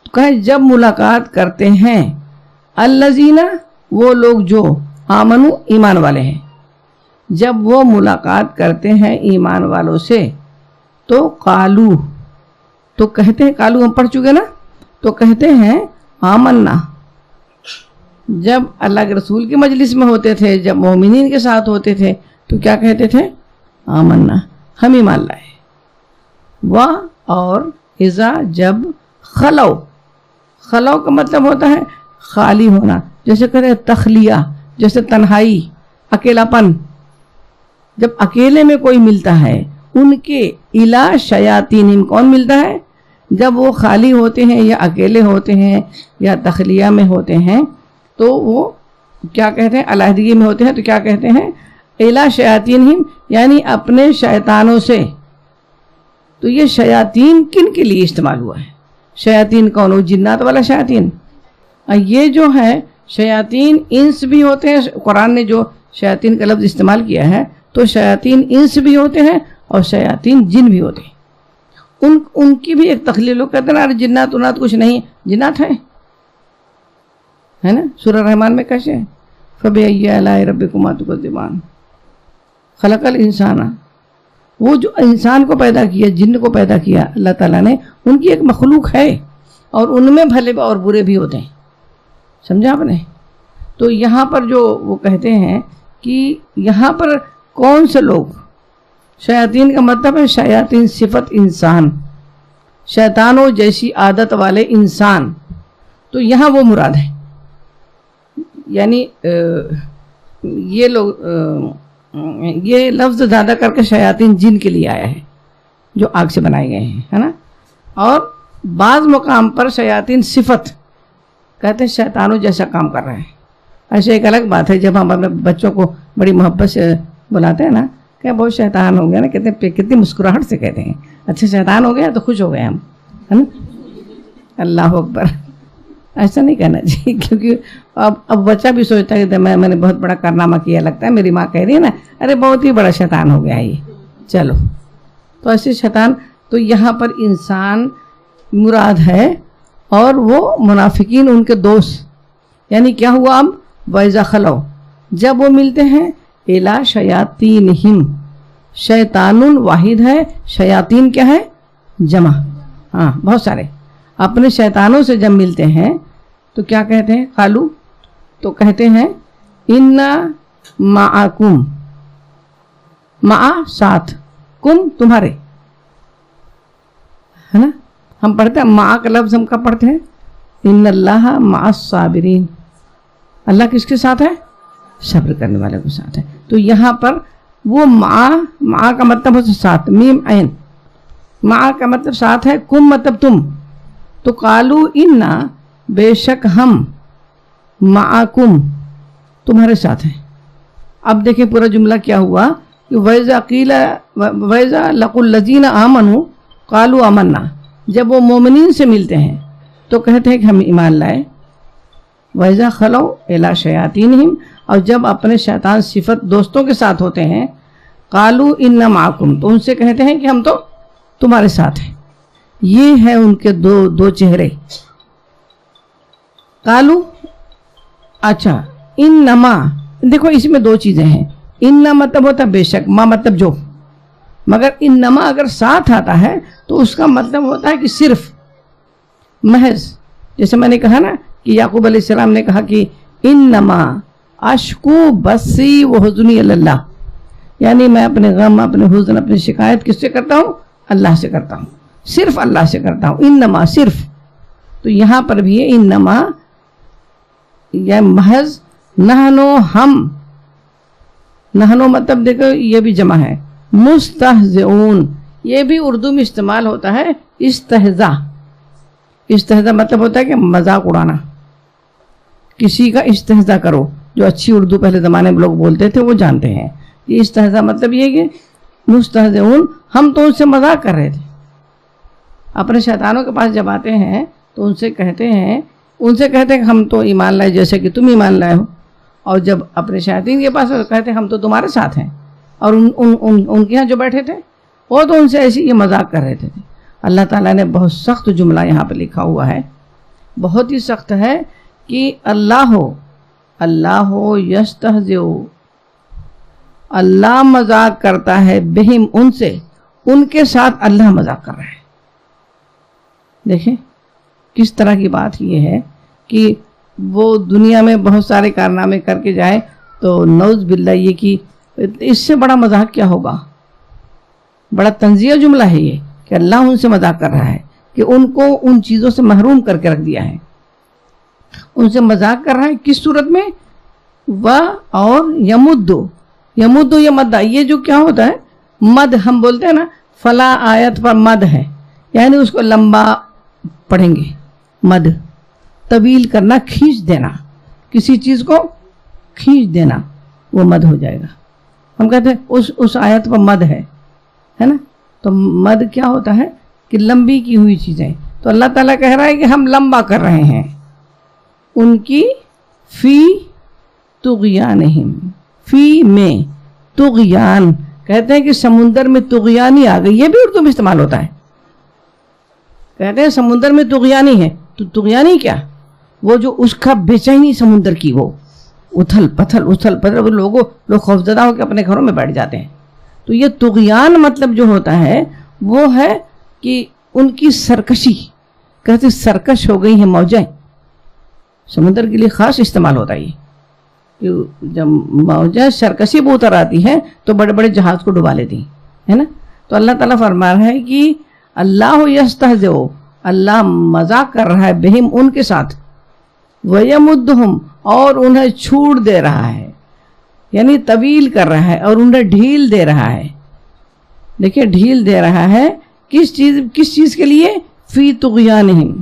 تو کہیں جب ملاقات کرتے ہیں الذین، وہ لوگ جو آمنو ایمان والے ہیں، جب وہ ملاقات کرتے ہیں ایمان والوں سے تو قالو، تو کہتے ہیں، قالو ہم پڑھ چکے نا، تو کہتے ہیں آمنا. جب اللہ کے رسول کی مجلس میں ہوتے تھے، جب مومنین کے ساتھ ہوتے تھے تو کیا کہتے تھے؟ آمنا، ہم ایمان لائے. وا اور اذا جب خلو، خلو کا مطلب ہوتا ہے خالی ہونا، جیسے کہتے ہیں تخلیہ، جیسے تنہائی، اکیلا پن. جب اکیلے میں کوئی ملتا ہے ان کے الا شیاطین، کون ملتا ہے؟ جب وہ خالی ہوتے ہیں یا اکیلے ہوتے ہیں یا تخلیہ میں ہوتے ہیں تو وہ کیا کہتے ہیں؟ علیحدگی میں ہوتے ہیں تو کیا کہتے ہیں؟ الا شیاطینہم، یعنی اپنے شیطانوں سے. تو یہ شیاطین کن کے لیے استعمال ہوا ہے؟ شیاطین کون؟ وہ جنات والا شیاطین. یہ جو ہے شیاطین انس بھی ہوتے ہیں، قرآن نے جو شیاطین کا لفظ استعمال کیا ہے تو شیاطین انس بھی ہوتے ہیں اور شیاطین جن بھی ہوتے ہیں. ان کی بھی ایک تخلیق. لوگ کہتے ہیں نا جنات انات کچھ نہیں، جنات ہیں، ہے نا. سورہ رحمان میں کیسے فَبِأَيِّ آلَاءِ رَبِّكُمَا تُكَذِّبَانِ، خلق الانسان، وہ جو انسان کو پیدا کیا، جن کو پیدا کیا اللہ تعالیٰ نے، ان کی ایک مخلوق ہے اور ان میں بھلے اور برے بھی ہوتے ہیں. سمجھا آپ نے؟ تو یہاں پر جو وہ کہتے ہیں کہ یہاں پر کون سے لوگ، شیاطین کا مطلب ہے شیاطین صفت انسان، شیطانوں جیسی عادت والے انسان. تو یہاں وہ مراد ہے، یعنی یہ لوگ یہ لفظ زیادہ کر کے شیاطین جن کے لیے آیا ہے جو آگ سے بنائے گئے ہیں، ہے نا. اور بعض مقام پر شیاطین صفت کہتے ہیں شیطانوں جیسا کام کر رہے ہیں. ایسے ایک الگ بات ہے جب ہم اپنے بچوں کو بڑی محبت سے بلاتے ہیں نا کہ بہت شیطان ہو گیا نا، کہتے ہیں کتنی مسکراہٹ سے کہتے ہیں اچھا شیطان ہو گیا تو خوش ہو گئے ہم، ہے نا. اللہ اکبر، ایسا نہیں کہنا چاہیے، کیونکہ اب بچہ بھی سوچتا ہے کہ میں نے بہت بڑا کارنامہ کیا، لگتا ہے میری ماں کہہ رہی ہے نا ارے بہت ہی بڑا شیطان ہو گیا یہ، چلو. تو ایسے شیطان، تو یہاں پر انسان مراد ہے اور وہ منافقین ان کے دوست. یعنی کیا ہوا اب؟ وَإِذَا خَلَوْا، جب وہ ملتے ہیں اِلَىٰ شَيَاطِينِهِمْ، شیطان واحد ہے، شیاطین کیا ہے؟ جمع، ہاں بہت سارے. اپنے شیطانوں سے جب ملتے ہیں تو کیا کہتے ہیں؟ قالو، تو کہتے ہیں اِنَّا مَعَكُمْ، مع ساتھ، کم تمہارے، ہے نا. ہم پڑھتے ہیں مع کا لفظ ہم کب پڑھتے ہیں؟ ان اللہ مع الصابرین، اللہ کس کے ساتھ ہے؟ صبر کرنے والے کے ساتھ ہے. تو یہاں پر وہ مع کا مطلب ہے ساتھ، میم عین، مع کا مطلب ساتھ ہے، کم مطلب تم. تو قالو انا، بے شک ہم، معکم، تمہارے ساتھ ہیں. اب دیکھیں پورا جملہ کیا ہوا کہ وَإِذَا لَقُوا الَّذِينَ آمَنُوا قَالُوا آمَنَّا، جب وہ مومنین سے ملتے ہیں تو کہتے ہیں کہ ہم ایمان لائے. وَإِذَا خَلَوْا إِلَىٰ شَيَاطِينِهِمْ، اور جب اپنے شیطان صفت دوستوں کے ساتھ ہوتے ہیں قَالُوا إِنَّا مَعَكُمْ، تو ان سے کہتے ہیں کہ ہم تو تمہارے ساتھ ہیں. یہ ہے ان کے دو چہرے. قالو، اچھا انما، دیکھو اس میں دو چیزیں ہیں. انما مطلب ہوتا ہے بے شک، ما مطلب جو، مگر انما اگر ساتھ آتا ہے تو اس کا مطلب ہوتا ہے کہ صرف، محض. جیسے میں نے کہا نا کہ یعقوب علیہ السلام نے کہا کہ انما اشکو بسی و حزنی اللہ، یعنی میں اپنے غم، اپنے حزن، اپنی شکایت کس سے کرتا ہوں؟ اللہ سے کرتا ہوں، صرف اللہ سے کرتا ہوں. انما صرف. تو یہاں پر بھی ہے انما یا محض، نحنو ہم، نحنو مطلب دیکھو یہ بھی جمع ہے، مستہزئون، یہ بھی اردو میں استعمال ہوتا ہے استہزاء. استہزاء مطلب ہوتا ہے کہ مذاق اڑانا، کسی کا استہزاء کرو. جو اچھی اردو پہلے زمانے میں لوگ بولتے تھے وہ جانتے ہیں. یہ استہزاء مطلب یہ کہ مستہزئون، ہم تو ان سے مذاق کر رہے تھے. اپنے شیطانوں کے پاس جب آتے ہیں تو ان سے کہتے ہیں کہ ہم تو ایمان لائے جیسے کہ تم ایمان لائے ہو. اور جب اپنے شیاطین کے پاس کہتے ہم تو تمہارے ساتھ ہیں، اور ان کے یہاں جو بیٹھے تھے وہ تو ان سے ایسی یہ مذاق کر رہے تھے۔ اللہ تعالیٰ نے بہت سخت جملہ یہاں پہ لکھا ہوا ہے، بہت ہی سخت ہے کہ اللہ یستہزئ، اللہ مذاق کرتا ہے بہم ان سے، ان کے ساتھ اللہ مذاق کر رہا ہے۔ دیکھیں کس طرح کی بات یہ ہے کہ وہ دنیا میں بہت سارے کارنامے کر کے جائے تو نعوذ باللہ یہ کہ اس سے بڑا مذاق کیا ہوگا، بڑا تنزیہ جملہ ہے یہ کہ اللہ ان سے مذاق کر رہا ہے کہ ان کو ان چیزوں سے محروم کر کے رکھ دیا ہے، ان سے مذاق کر رہا ہے۔ کس صورت میں؟ اور یمدو یہ مد، یہ جو کیا ہوتا ہے مد، ہم بولتے ہیں نا فلاں آیت پر مد ہے، یعنی اس کو لمبا پڑھیں گے، مد طویل کرنا، کھینچ دینا، کسی چیز کو کھینچ دینا، وہ مد ہو جائے گا۔ ہم کہتے ہیں اس آیت پر مد ہے نا، تو مد کیا ہوتا ہے کہ لمبی کی ہوئی چیزیں، تو اللہ تعالیٰ کہہ رہا ہے کہ ہم لمبا کر رہے ہیں ان کی فی طغیانہم، فی میں طغیان، کہتے ہیں کہ سمندر میں طغیانی آ گئی، یہ بھی اردو میں استعمال ہوتا ہے، کہتے ہیں سمندر میں طغیانی ہے، تو طغیانی کیا؟ وہ جو اس کا بے چینی سمندر کی، وہ اتھل پتھل لوگ خوفزدہ ہو کے اپنے گھروں میں بیٹھ جاتے ہیں۔ تو یہ طغیان مطلب جو ہوتا ہے وہ ہے کہ ان کی سرکشی، کہتے سرکش ہو گئی ہیں موجیں، سمندر کے لیے خاص استعمال ہوتا ہے یہ کہ جب موجیں سرکشی پہ اتر آتی ہیں تو بڑے بڑے جہاز کو ڈبا لیتی ہیں، ہے نا۔ تو اللہ تعالیٰ فرما رہا ہے کہ اللہ یستہزئ، اللہ مذاق کر رہا ہے بہم ان کے ساتھ، ویمدہم، اور انہیں چھوٹ دے رہا ہے، یعنی طویل کر رہا ہے اور انہیں ڈھیل دے رہا ہے۔ دیکھیں ڈھیل دے رہا ہے کس چیز کے لیے؟ فی طغیانہم،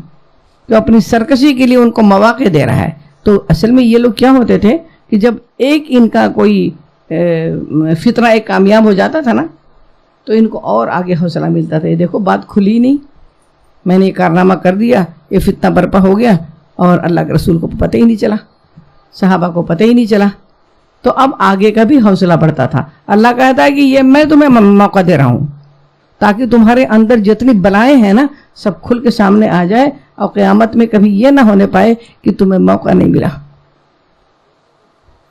کہ اپنی سرکشی کے لیے ان کو مواقع دے رہا ہے۔ تو اصل میں یہ لوگ کیا ہوتے تھے کہ جب ایک ان کا کوئی فتنہ ایک کامیاب ہو جاتا تھا نا تو ان کو اور آگے حوصلہ ملتا تھا، یہ دیکھو بات کھلی نہیں، میں نے یہ کارنامہ کر دیا، یہ فتنہ برپا ہو گیا اور اللہ کے رسول کو پتہ ہی نہیں چلا، صحابہ کو پتہ ہی نہیں چلا، تو اب آگے کا بھی حوصلہ بڑھتا تھا۔ اللہ کہتا ہے کہ یہ میں تمہیں موقع دے رہا ہوں تاکہ تمہارے اندر جتنی بلائیں ہیں نا سب کھل کے سامنے آ جائے، اور قیامت میں کبھی یہ نہ ہونے پائے کہ تمہیں موقع نہیں ملا۔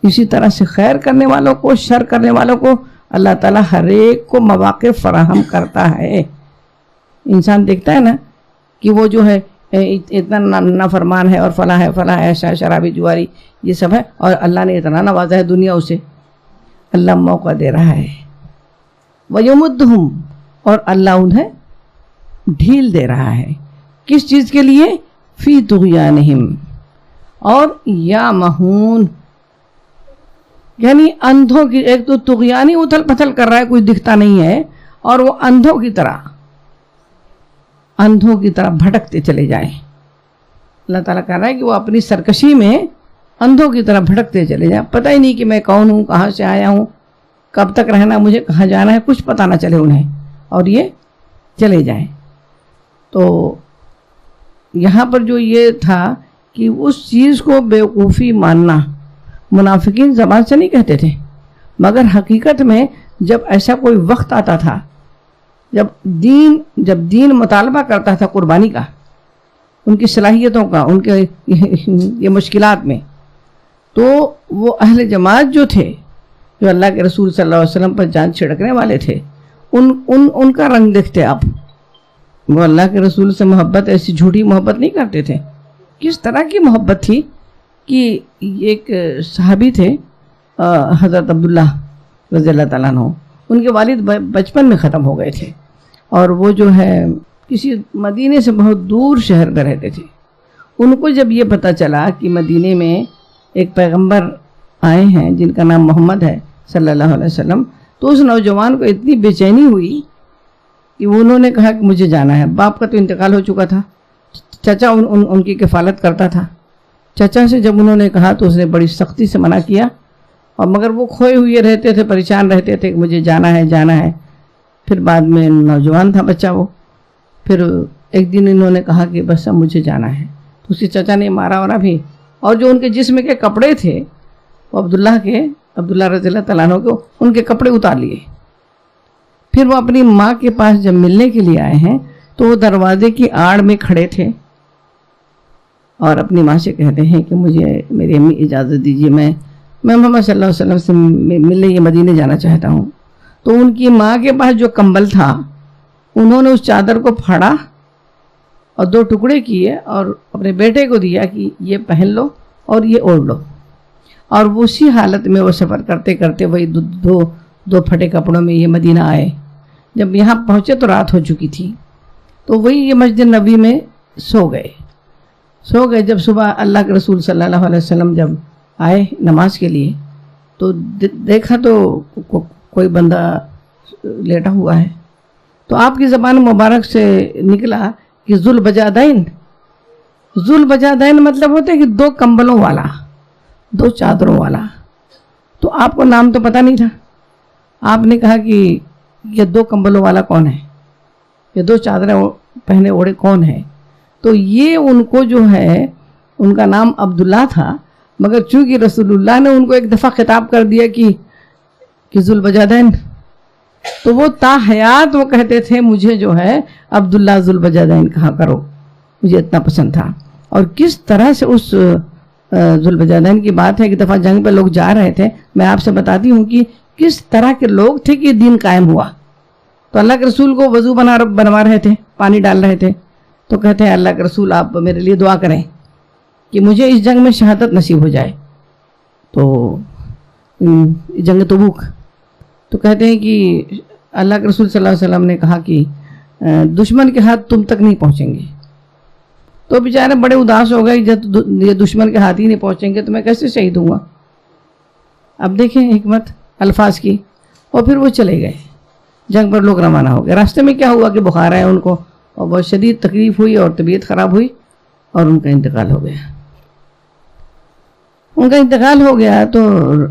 اسی طرح سے خیر کرنے والوں کو، شر کرنے والوں کو اللہ تعالیٰ ہر ایک کو مواقع فراہم کرتا ہے۔ انسان دیکھتا ہے نا کہ وہ جو ہے اتنا نافرمان ہے اور فلاں ہے، شرابی جواری یہ سب ہے، اور اللہ نے اتنا نوازا ہے دنیا اسے، اللہ موقع دے رہا ہے۔ وَيَمُدُّهُمْ، اور اللہ انہیں ڈھیل دے رہا ہے، کس چیز کے لیے؟ فی طغیانہم، اور یا مہون، یعنی اندھوں کی، ایک تو طغیانی اتھل پتھل کر رہا ہے، کچھ دکھتا نہیں ہے، اور وہ اندھوں کی طرح بھٹکتے چلے جائیں۔ اللہ تعالیٰ کہہ رہا ہے کہ وہ اپنی سرکشی میں اندھوں کی طرح بھٹکتے چلے جائیں، پتہ ہی نہیں کہ میں کون ہوں، کہاں سے آیا ہوں، کب تک رہنا، مجھے کہاں جانا ہے، کچھ پتہ نہ چلے انہیں، اور یہ چلے جائیں۔ تو یہاں پر جو یہ تھا کہ اس چیز کو بیوقوفی ماننا، منافقین زبان سے نہیں کہتے تھے، مگر حقیقت میں جب ایسا کوئی وقت آتا تھا، جب دین مطالبہ کرتا تھا قربانی کا، ان کی صلاحیتوں کا، ان کے یہ مشکلات میں، تو وہ اہل جماعت جو تھے، جو اللہ کے رسول صلی اللہ علیہ وسلم پر جان چھڑکنے والے تھے، ان کا رنگ دیکھتے آپ، وہ اللہ کے رسول سے محبت، ایسی جھوٹی محبت نہیں کرتے تھے۔ کس طرح کی محبت تھی کہ ایک صحابی تھے حضرت عبداللہ رضی اللہ تعالیٰ عنہ، ان کے والد بچپن میں ختم ہو گئے تھے، اور وہ جو ہے کسی مدینے سے بہت دور شہر میں رہتے تھے۔ ان کو جب یہ پتہ چلا کہ مدینے میں ایک پیغمبر آئے ہیں جن کا نام محمد ہے صلی اللہ علیہ وسلم، تو اس نوجوان کو اتنی بے چینی ہوئی کہ انہوں نے کہا کہ مجھے جانا ہے۔ باپ کا تو انتقال ہو چکا تھا، چچا ان کی کفالت کرتا تھا، چچا سے جب انہوں نے کہا تو اس نے بڑی سختی سے منع کیا، اور مگر وہ کھوئے ہوئے رہتے تھے، پریشان رہتے تھے کہ مجھے جانا ہے۔ پھر بعد میں نوجوان تھا بچہ وہ، پھر ایک دن انہوں نے کہا کہ بس اب مجھے جانا ہے، تو اس کے چچا نے مارا بھی، اور جو ان کے جسم کے کپڑے تھے وہ عبداللہ رضی اللہ تعالیٰ عنہ کو ان کے کپڑے اتار لیے. پھر وہ اپنی ماں کے پاس جب ملنے کے لیے آئے ہیں تو وہ دروازے کی آڑ میں کھڑے تھے اور اپنی ماں سے کہتے ہیں کہ مجھے میری امی اجازت دیجیے، میں محمد صلی اللہ علیہ وسلم سے ملنے یہ مدینے جانا چاہتا ہوں. تو ان کی ماں کے پاس جو کمبل تھا انہوں نے اس چادر کو پھاڑا اور 2 ٹکڑے کیے اور اپنے بیٹے کو دیا کہ یہ پہن لو اور یہ اوڑھ لو. اور اسی حالت میں وہ سفر کرتے کرتے وہی دو پھٹے کپڑوں میں یہ مدینہ آئے. جب یہاں پہنچے تو رات ہو چکی تھی، تو وہی یہ مسجد نبی میں سو گئے. جب صبح اللہ کے رسول صلی اللہ علیہ وسلم جب آئے نماز کے لیے تو دیکھا تو کوئی بندہ لیٹا ہوا ہے. تو آپ کی زبان مبارک سے نکلا کہ ذوالبجادین مطلب ہوتا ہے کہ 2 کمبلوں والا، 2 چادروں والا. تو آپ کو نام تو پتہ نہیں تھا. آپ نے کہا کہ یہ 2 کمبلوں والا کون ہے، یہ 2 چادریں پہنے اوڑے کون ہے. تو یہ ان کو جو ہے ان کا نام عبداللہ تھا، مگر چونکہ رسول اللہ نے ان کو ایک دفعہ خطاب کر دیا کہ ذوالبجادین، تو وہ تا حیات وہ کہتے تھے مجھے جو ہے عبداللہ ذوالبجادین کہا کرو، مجھے اتنا پسند تھا. اور کس طرح سے اس ذوالبجادین کی بات ہے، ایک دفعہ جنگ پہ لوگ جا رہے تھے. میں آپ سے بتاتی ہوں کہ کس طرح کے لوگ تھے کہ دین قائم ہوا. تو اللہ کے رسول کو وضو بنوا رہے تھے، پانی ڈال رہے تھے. تو کہتے ہیں اللہ کے رسول آپ میرے لیے دعا کریں کہ مجھے اس جنگ میں شہادت نصیب ہو جائے. تو جنگ تبوک، تو کہتے ہیں کہ اللہ کے رسول صلی اللہ علیہ وسلم نے کہا کہ دشمن کے ہاتھ تم تک نہیں پہنچیں گے. تو بیچارے بڑے اداس ہو گئے، جب یہ دشمن کے ہاتھ ہی نہیں پہنچیں گے تو میں کیسے شہید ہوں گا. اب دیکھیں حکمت الفاظ کی. اور پھر وہ چلے گئے، جنگ پر لوگ روانہ ہو گئے. راستے میں کیا ہوا کہ بخار آیا ان کو اور بہت شدید تکلیف ہوئی اور طبیعت خراب ہوئی اور ان کا انتقال ہو گیا. تو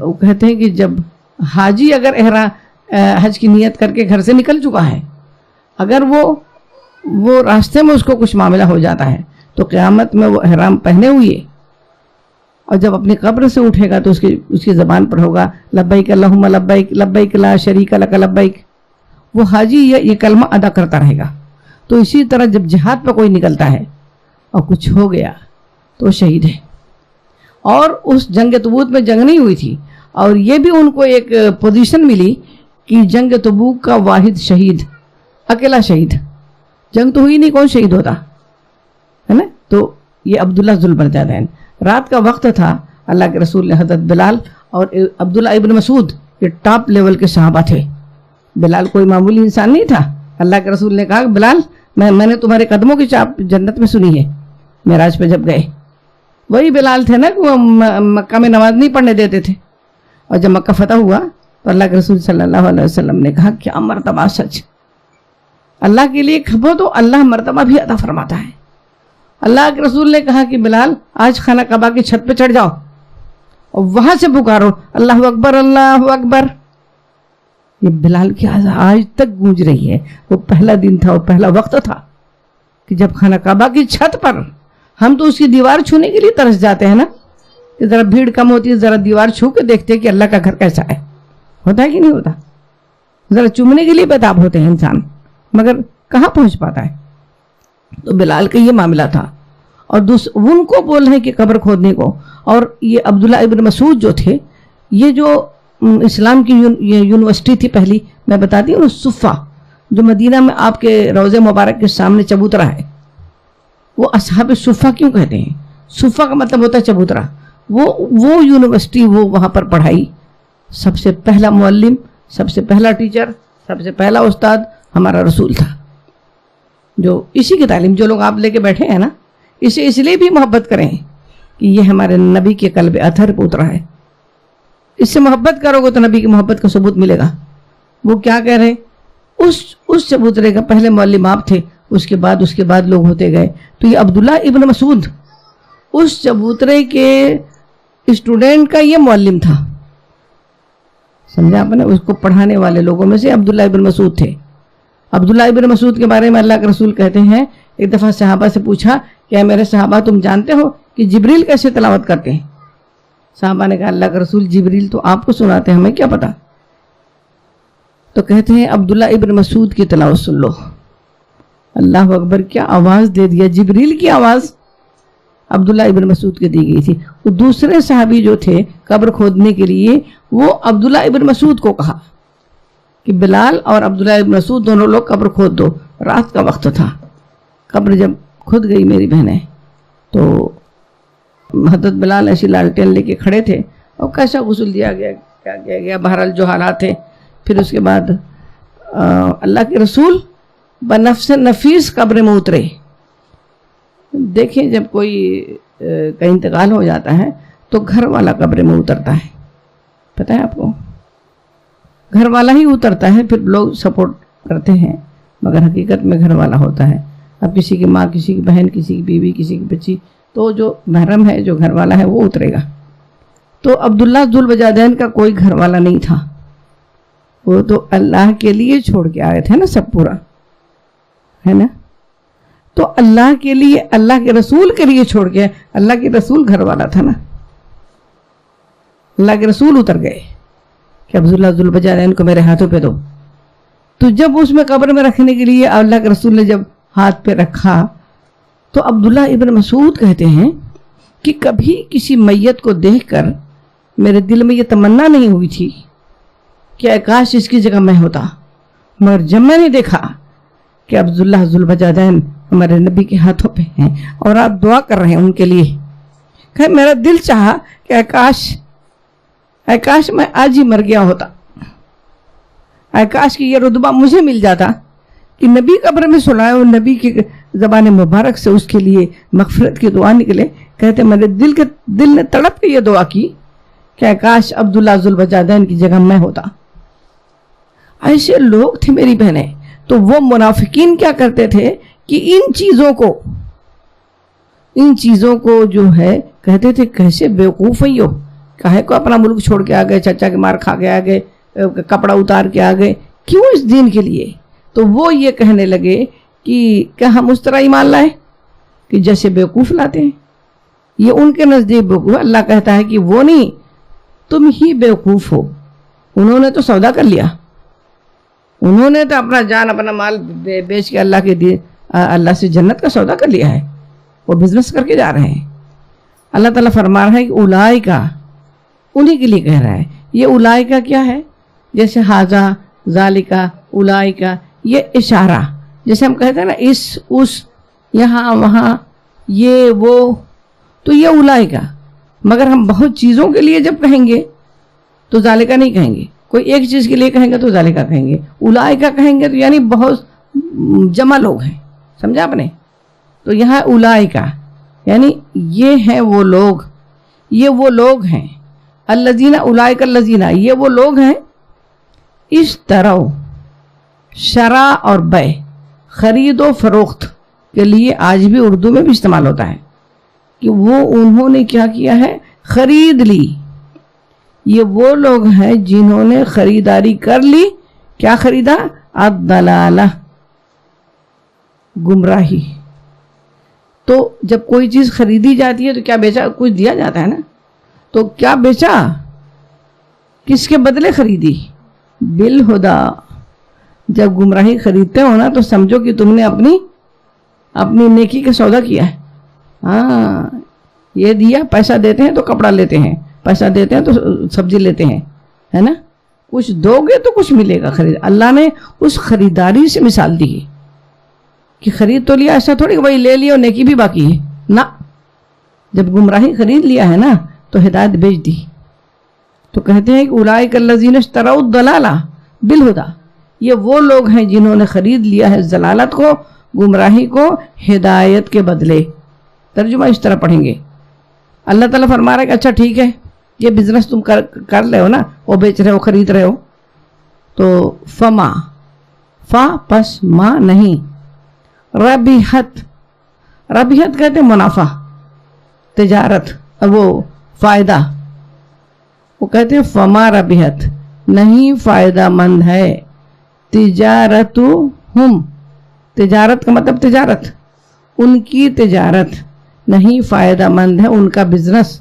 وہ کہتے ہیں کہ جب حاجی اگر حج کی نیت کر کے گھر سے نکل چکا ہے، اگر وہ راستے میں اس کو کچھ معاملہ ہو جاتا ہے تو قیامت میں وہ احرام پہنے ہوئے اور جب اپنی قبر سے اٹھے گا تو اس کی زبان پر ہوگا لبیک اللہم لبیک لبیک لا شریک لک لبیک. وہ حاجی یہ کلمہ ادا کرتا رہے گا. تو اسی طرح جب جہاد پہ کوئی نکلتا ہے اور کچھ ہو گیا تو وہ شہید ہے. اور اس جنگ تبوک میں جنگ نہیں ہوئی تھی، اور یہ بھی ان کو ایک پوزیشن ملی کہ جنگ تبوک کا واحد شہید، اکیلا شہید. جنگ تو ہوئی نہیں، کون شہید ہوتا ہے نا. تو یہ عبداللہ ذوالبجادین. رات کا وقت تھا، اللہ کے رسول نے حضرت بلال اور عبداللہ ابن مسعود یہ ٹاپ لیول کے صحابہ تھے. بلال کوئی معمولی انسان نہیں تھا. اللہ کے رسول نے کہا بلال میں نے تمہارے قدموں کی چاپ جنت میں سنی ہے. معراج پہ جب گئے وہی بلال تھے نا کہ وہ مکہ میں نماز نہیں پڑھنے دیتے تھے. اور جب مکہ فتح ہوا تو اللہ کے رسول صلی اللہ علیہ وسلم نے کہا کیا مرتبہ سچ، اللہ کے لیے کھپو تو اللہ مرتبہ بھی عطا فرماتا ہے. اللہ کے رسول نے کہا کہ بلال آج خانہ کعبہ کی چھت پہ چڑھ جاؤ اور وہاں سے پکارو اللہ اکبر اللہ اکبر. یہ بلال کی آج تک گونج رہی ہے. وہ پہلا دن تھا اور پہلا وقت تھا کہ جب خانہ کعبہ کی چھت پر ہم تو اس کی دیوار چھونے کے لیے ترس جاتے ہیں نا، کہ ذرا بھیڑ کم ہوتی ہے، ذرا دیوار چھو کے دیکھتے کہ اللہ کا گھر کیسا ہے. ہوتا ہے کہ نہیں ہوتا؟ ذرا چومنے کے لیے بتاب ہوتے ہیں انسان، مگر کہاں پہنچ پاتا ہے. تو بلال کا یہ معاملہ تھا. اور ان کو بول رہے ہیں کہ قبر کھودنے کو. اور یہ عبداللہ ابن مسعود جو تھے، یہ جو اسلام کی یونیورسٹی تھی پہلی، میں بتاتی ہوں، صفہ جو مدینہ میں آپ کے روضہ مبارک کے سامنے چبوترا ہے، وہ اصحاب صفہ کیوں کہتے ہیں؟ صفہ کا مطلب ہوتا ہے چبوترا. وہ یونیورسٹی، وہ وہاں پر پڑھائی. سب سے پہلا معلم، سب سے پہلا ٹیچر، سب سے پہلا استاد ہمارا رسول تھا. جو اسی کی تعلیم جو لوگ آپ لے کے بیٹھے ہیں نا، اسے اس لیے بھی محبت کریں کہ یہ ہمارے نبی کے قلب اطہر پہ اترا ہے. اس سے محبت کرو گے تو نبی کی محبت کا ثبوت ملے گا. وہ کیا کہہ رہے؟ اس چبوترے کا پہلے معلم آپ تھے، اس کے بعد لوگ ہوتے گئے. تو یہ عبداللہ ابن مسعود اس چبوترے کے اسٹوڈنٹ کا یہ معلم تھا. سمجھا آپ نے؟ اس کو پڑھانے والے لوگوں میں سے عبداللہ ابن مسعود تھے. عبداللہ ابن مسعود کے بارے میں اللہ کے رسول کہتے ہیں، ایک دفعہ صحابہ سے پوچھا کہ اے میرے صحابہ تم جانتے ہو کہ جبریل کیسے تلاوت کرتے ہیں؟ صحابہ نے کہا اللہ کا رسول جبریل تو آپ کو سناتے ہیں، ہمیں کیا پتا؟ تو کہتے ہیں عبداللہ ابن مسعود کی تلاوت سن لو۔ اللہ اکبر، کیا آواز دے دیا! جبریل کی آواز عبداللہ ابن مسعود کے دی گئی تھی۔ وہ دوسرے صحابی جو تھے قبر کھودنے کے لیے، وہ عبداللہ ابن مسعود کو کہا کہ بلال اور عبداللہ ابن مسعود دونوں لوگ قبر کھود دو۔ رات کا وقت تھا، قبر جب کھود گئی میری بہنیں، تو حضرت بلال ایسی لالٹین لے کے کھڑے تھے اور کیسا غسل دیا گیا، کیا کیا گیا، بہرحال جو حالات تھے۔ پھر اس کے بعد اللہ کے رسول بنفس نفیس قبر میں اترے۔ دیکھیں جب کوئی کا انتقال ہو جاتا ہے تو گھر والا قبر میں اترتا ہے، پتہ ہے آپ کو؟ گھر والا ہی اترتا ہے، پھر لوگ سپورٹ کرتے ہیں مگر حقیقت میں گھر والا ہوتا ہے۔ اب کسی کی ماں، کسی کی بہن، کسی کی بیوی، کسی کی بچی، تو جو محرم ہے، جو گھر والا ہے، وہ اترے گا۔ تو عبداللہ ذوالوجہین کا کوئی گھر والا نہیں تھا، وہ تو اللہ کے لیے چھوڑ کے آئے تھے نا، سب پورا ہے نا۔ تو اللہ کے لیے، اللہ کے رسول کے لیے چھوڑ کے، اللہ کے رسول گھر والا تھا نا، اللہ کے رسول اتر گئے کہ عبداللہ ذوالوجہین کو میرے ہاتھوں پہ دو۔ تو جب اس میں قبر میں رکھنے کے لیے اللہ کے رسول نے جب ہاتھ پہ رکھا تو عبداللہ ابن مسعود کہتے ہیں کہ کبھی کسی میت کو دیکھ کر میرے دل میں یہ تمنا نہیں ہوئی تھی کہ کاش اس کی جگہ میں ہوتا، مگر جب میں نے دیکھا کہ عبداللہ ذوالوجہین ہمارے نبی کے ہاتھوں پہ ہیں اور آپ دعا کر رہے ہیں ان کے لیے، کہ میرا دل چاہا کہ اے کاش میں آج ہی مر گیا ہوتا، اے کاش کہ یہ رتبہ مجھے مل جاتا کہ نبی قبر میں سلائے اور نبی کی زبان مبارک سے اس کے لیے مغفرت کی دعا نکلے۔ کہتے میرے دل نے تڑپ کے یہ دعا کی کہ کاش عبداللہ ذوالوجہین کی جگہ میں ہوتا۔ ایسے لوگ تھے میری بہنیں۔ تو وہ منافقین کیا کرتے تھے کہ ان چیزوں کو جو ہے کہتے تھے کیسے بیوقوف ہیں، کاہے کو اپنا ملک چھوڑ کے آ گئے، چچا کے مار کھا کے آ گئے، کپڑا اتار کے آ گئے، کیوں اس دین کے لیے؟ تو وہ یہ کہنے لگے کہ کیا ہم اس طرح ایمان لائے کہ جیسے بیوقوف لاتے ہیں؟ یہ ان کے نزدیک بیوقوف۔ اللہ کہتا ہے کہ وہ نہیں، تم ہی بیوقوف ہو۔ انہوں نے تو سودا کر لیا، انہوں نے تو اپنا جان، اپنا مال بیچ کے اللہ سے جنت کا سودا کر لیا ہے، وہ بزنس کر کے جا رہے ہیں۔ اللہ تعالیٰ فرما رہا ہے کہ اولئک، انہی کے لیے کہہ رہا ہے۔ یہ اولئک کیا ہے؟ جیسے ھذا، ذالک، اولئک، یہ اشارہ، جیسے ہم کہتے ہیں نا اس، یہاں وہاں، یہ وہ، تو یہ اولئک۔ مگر ہم بہت چیزوں کے لیے جب کہیں گے تو ذالک نہیں کہیں گے، کوئی ایک چیز کے لیے کہیں گے تو ذالک کہیں گے، اولئک کہیں گے تو یعنی بہت جمع لوگ ہیں، سمجھا آپ نے؟ تو یہاں اولئک یعنی یہ ہیں وہ لوگ، یہ وہ لوگ ہیں، الذین، اولئک الذین، یہ وہ لوگ ہیں، اشتروا، شرع اور بیع، خرید و فروخت کے لیے آج بھی اردو میں بھی استعمال ہوتا ہے کہ وہ انہوں نے کیا کیا ہے؟ خرید لی۔ یہ وہ لوگ ہیں جنہوں نے خریداری کر لی۔ کیا خریدا؟ الضلالہ، گمراہی۔ تو جب کوئی چیز خریدی جاتی ہے تو کیا بیچا؟ کچھ دیا جاتا ہے نا، تو کیا بیچا؟ کس کے بدلے خریدی؟ بالہدا۔ جب گمراہی خریدتے ہو نا تو سمجھو کہ تم نے اپنی نیکی کا سودا کیا ہے۔ ہاں، یہ دیا، پیسہ دیتے ہیں تو کپڑا لیتے ہیں، پیسہ دیتے ہیں تو سبزی لیتے ہیں، ہے نا؟ کچھ دو گے تو کچھ ملے گا۔ اللہ نے اس خریداری سے مثال دی ہے کہ خرید تو لیا، ایسا تھوڑی وہی لے لیا اور نیکی بھی باقی ہے نا۔ جب گمراہی خرید لیا ہے نا تو ہدایت بیچ دی۔ تو کہتے ہیں کہ اولئک الذین اشتروا الضلالہ بالہدی، یہ وہ لوگ ہیں جنہوں نے خرید لیا ہے ضلالت کو، گمراہی کو، ہدایت کے بدلے۔ ترجمہ اس طرح پڑھیں گے۔ اللہ تعالیٰ فرما رہا ہے کہ اچھا ٹھیک ہے، یہ بزنس تم کر رہے ہو نا، وہ بیچ رہے ہو، خرید رہے ہو، تو فما، فا پس ما نہیں، ربحت، ربحت کہتے ہیں منافع، تجارت، وہ فائدہ، وہ کہتے ہیں فما ربحت، نہیں فائدہ مند ہے، تجارتہم، تجارت کا مطلب تجارت، ان کی تجارت نہیں فائدہ مند ہے، ان کا بزنس۔